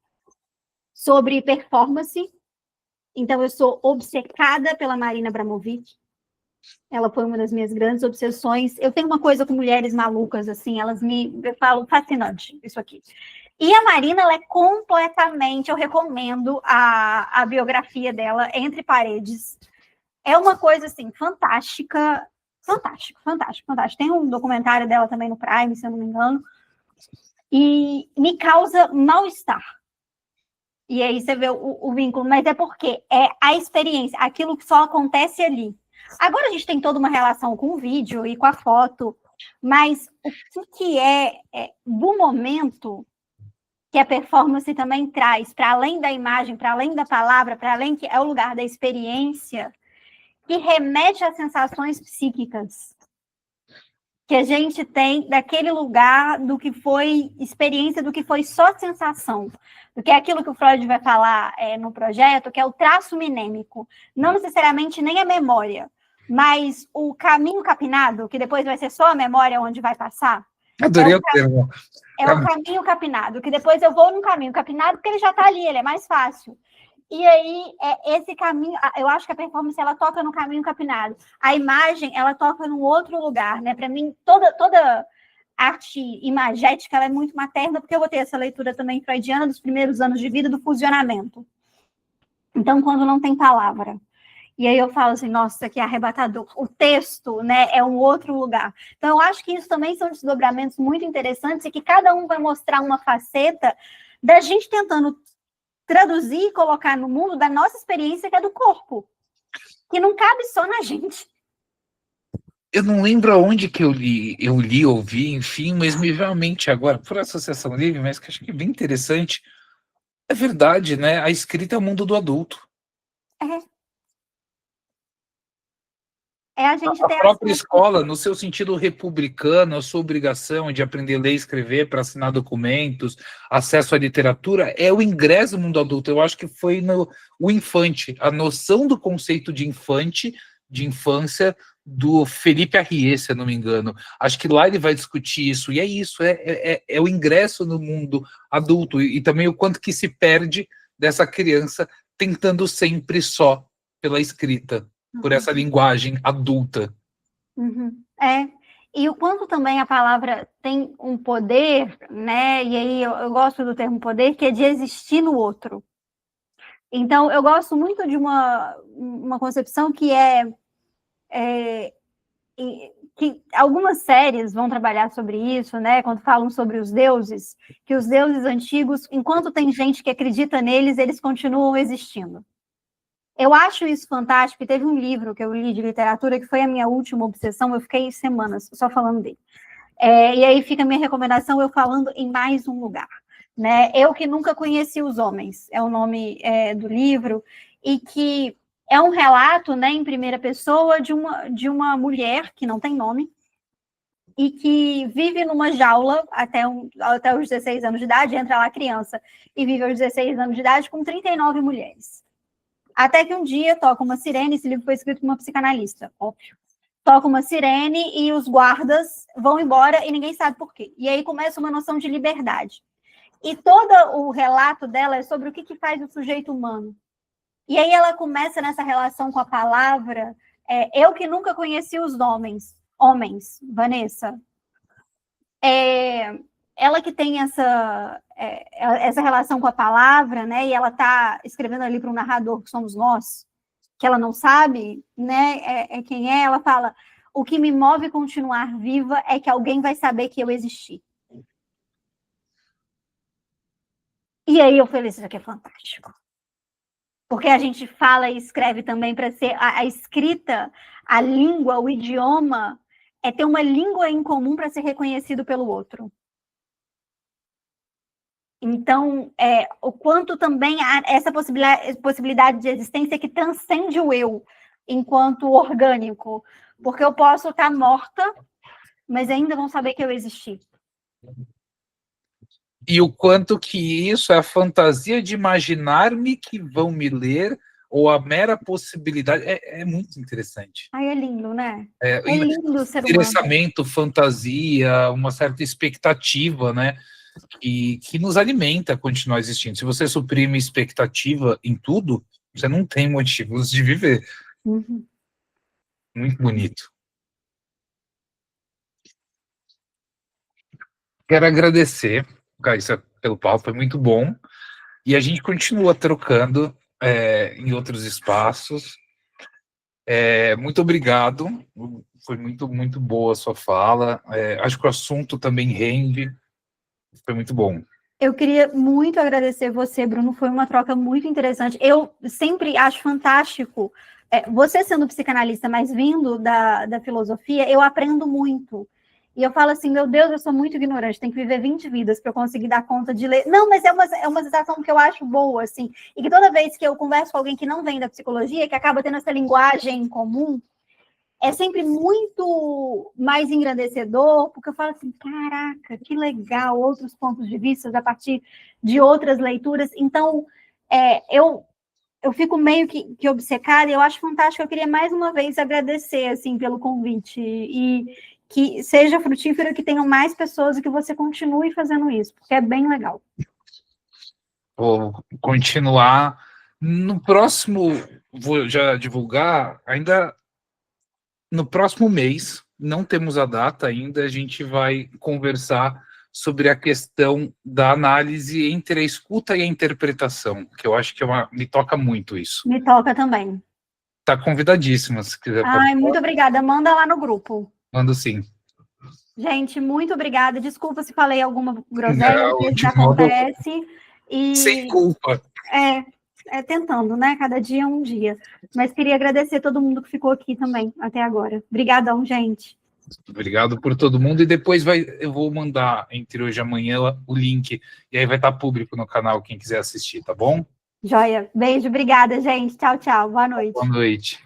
sobre performance, então eu sou obcecada pela Marina Abramovic, ela foi uma das minhas grandes obsessões. Eu tenho uma coisa com mulheres malucas, assim, eu falo, fascinante, isso aqui. E a Marina, ela é completamente, eu recomendo a biografia dela, Entre Paredes. É uma coisa, assim, fantástica, fantástico. Tem um documentário dela também no Prime, se eu não me engano, e me causa mal-estar. E aí você vê o vínculo, mas é porque é a experiência, aquilo que só acontece ali. Agora a gente tem toda uma relação com o vídeo e com a foto, mas o que é do momento que a performance também traz, para além da imagem, para além da palavra, para além que é o lugar da experiência, que remete às sensações psíquicas que a gente tem daquele lugar do que foi experiência, do que foi só sensação, do que é aquilo que o Freud vai falar no projeto, que é o traço minêmico, não necessariamente nem a memória, mas o caminho capinado, que depois vai ser só a memória onde vai passar. Adorei o termo. É o caminho capinado, que depois eu vou no caminho capinado, porque ele já está ali, ele é mais fácil. E aí, esse caminho, eu acho que a performance, ela toca no caminho capinado. A imagem, ela toca num outro lugar, né? Para mim, toda arte imagética, ela é muito materna, porque eu vou ter essa leitura também freudiana dos primeiros anos de vida do fusionamento. Então, quando não tem palavra. E aí eu falo assim, nossa, isso aqui é arrebatador. O texto, né, é um outro lugar. Então, eu acho que isso também são desdobramentos muito interessantes e que cada um vai mostrar uma faceta da gente tentando traduzir e colocar no mundo da nossa experiência, que é do corpo, que não cabe só na gente. Eu não lembro aonde que ouvi, enfim, mas me veio à mente agora, por associação livre, mas que acho que é bem interessante. É verdade, né? A escrita é o mundo do adulto. É. É a gente A ter própria acesso. escola, no seu sentido republicano, a sua obrigação de aprender a ler e escrever para assinar documentos, acesso à literatura, é o ingresso no mundo adulto. Eu acho que foi o infante, a noção do conceito de infante, de infância, do Felipe Arrier, se eu não me engano. Acho que lá ele vai discutir isso, e é isso, é o ingresso no mundo adulto, e também o quanto que se perde dessa criança tentando sempre só pela escrita, por essa linguagem adulta. Uhum. E o quanto também a palavra tem um poder, né? E aí eu gosto do termo poder, que é de existir no outro. Então, eu gosto muito de uma concepção que que algumas séries vão trabalhar sobre isso, né? Quando falam sobre os deuses, que os deuses antigos, enquanto tem gente que acredita neles, eles continuam existindo. Eu acho isso fantástico, e teve um livro que eu li de literatura que foi a minha última obsessão, eu fiquei semanas só falando dele. E aí fica a minha recomendação, eu falando em mais um lugar. Né? Eu que nunca conheci os homens, é o nome do livro, e que é um relato, né, em primeira pessoa de uma mulher que não tem nome, e que vive numa jaula até os 16 anos de idade, entra lá criança, e vive aos 16 anos de idade com 39 mulheres. Até que um dia toca uma sirene, esse livro foi escrito por uma psicanalista, óbvio. Toca uma sirene e os guardas vão embora e ninguém sabe por quê. E aí começa uma noção de liberdade. E todo o relato dela é sobre o que faz o sujeito humano. E aí ela começa nessa relação com a palavra, eu que nunca conheci os homens, Vanessa. Ela que tem essa relação com a palavra, né? E ela está escrevendo ali para um narrador que somos nós, que ela não sabe, né? Quem é? Ela fala: o que me move continuar viva é que alguém vai saber que eu existi. E aí eu falei: isso aqui é fantástico. Porque a gente fala e escreve também para ser a escrita, a língua, o idioma, é ter uma língua em comum para ser reconhecido pelo outro. Então, o quanto também há essa possibilidade de existência que transcende o eu, enquanto orgânico. Porque eu posso estar morta, mas ainda vão saber que eu existi. E o quanto que isso é a fantasia de imaginar-me que vão me ler, ou a mera possibilidade, é muito interessante. Ai, é lindo, né? É lindo o ser humano. Interessamento, fantasia, uma certa expectativa, né? Que nos alimenta a continuar existindo. Se você suprime expectativa em tudo, você não tem motivos de viver. Uhum. Muito bonito. Quero agradecer, Caíssa, pelo papo, foi muito bom. E a gente continua trocando em outros espaços. Muito obrigado. Foi muito, muito boa a sua fala. Acho que o assunto também rende. Foi muito bom. Eu queria muito agradecer você, Bruno, foi uma troca muito interessante. Eu sempre acho fantástico, você sendo psicanalista, mas vindo da filosofia, eu aprendo muito. E eu falo assim, meu Deus, eu sou muito ignorante, tenho que viver 20 vidas para eu conseguir dar conta de ler. Não, mas é uma sensação que eu acho boa, assim. E que toda vez que eu converso com alguém que não vem da psicologia, que acaba tendo essa linguagem comum, é sempre muito mais engrandecedor, porque eu falo assim, caraca, que legal, outros pontos de vista a partir de outras leituras. Então, eu fico meio que obcecada, e eu acho fantástico. Eu queria mais uma vez agradecer, assim, pelo convite, e que seja frutífero, que tenham mais pessoas e que você continue fazendo isso, porque é bem legal. Vou continuar. No próximo, vou já divulgar, ainda no próximo mês, não temos a data ainda, a gente vai conversar sobre a questão da análise entre a escuta e a interpretação, que eu acho que me toca muito isso. Me toca também. Está convidadíssima, se quiser. Ai, muito obrigada. Manda lá no grupo. Mando sim. Gente, muito obrigada. Desculpa se falei alguma groselha, Não, às vezes acontece. E sem culpa. Tentando, né? Cada dia é um dia. Mas queria agradecer todo mundo que ficou aqui também, até agora. Obrigadão, gente. Obrigado por todo mundo. E depois eu vou mandar, entre hoje e amanhã, o link. E aí vai estar público no canal, quem quiser assistir, tá bom? Joia. Beijo, obrigada, gente. Tchau, tchau. Boa noite. Boa noite.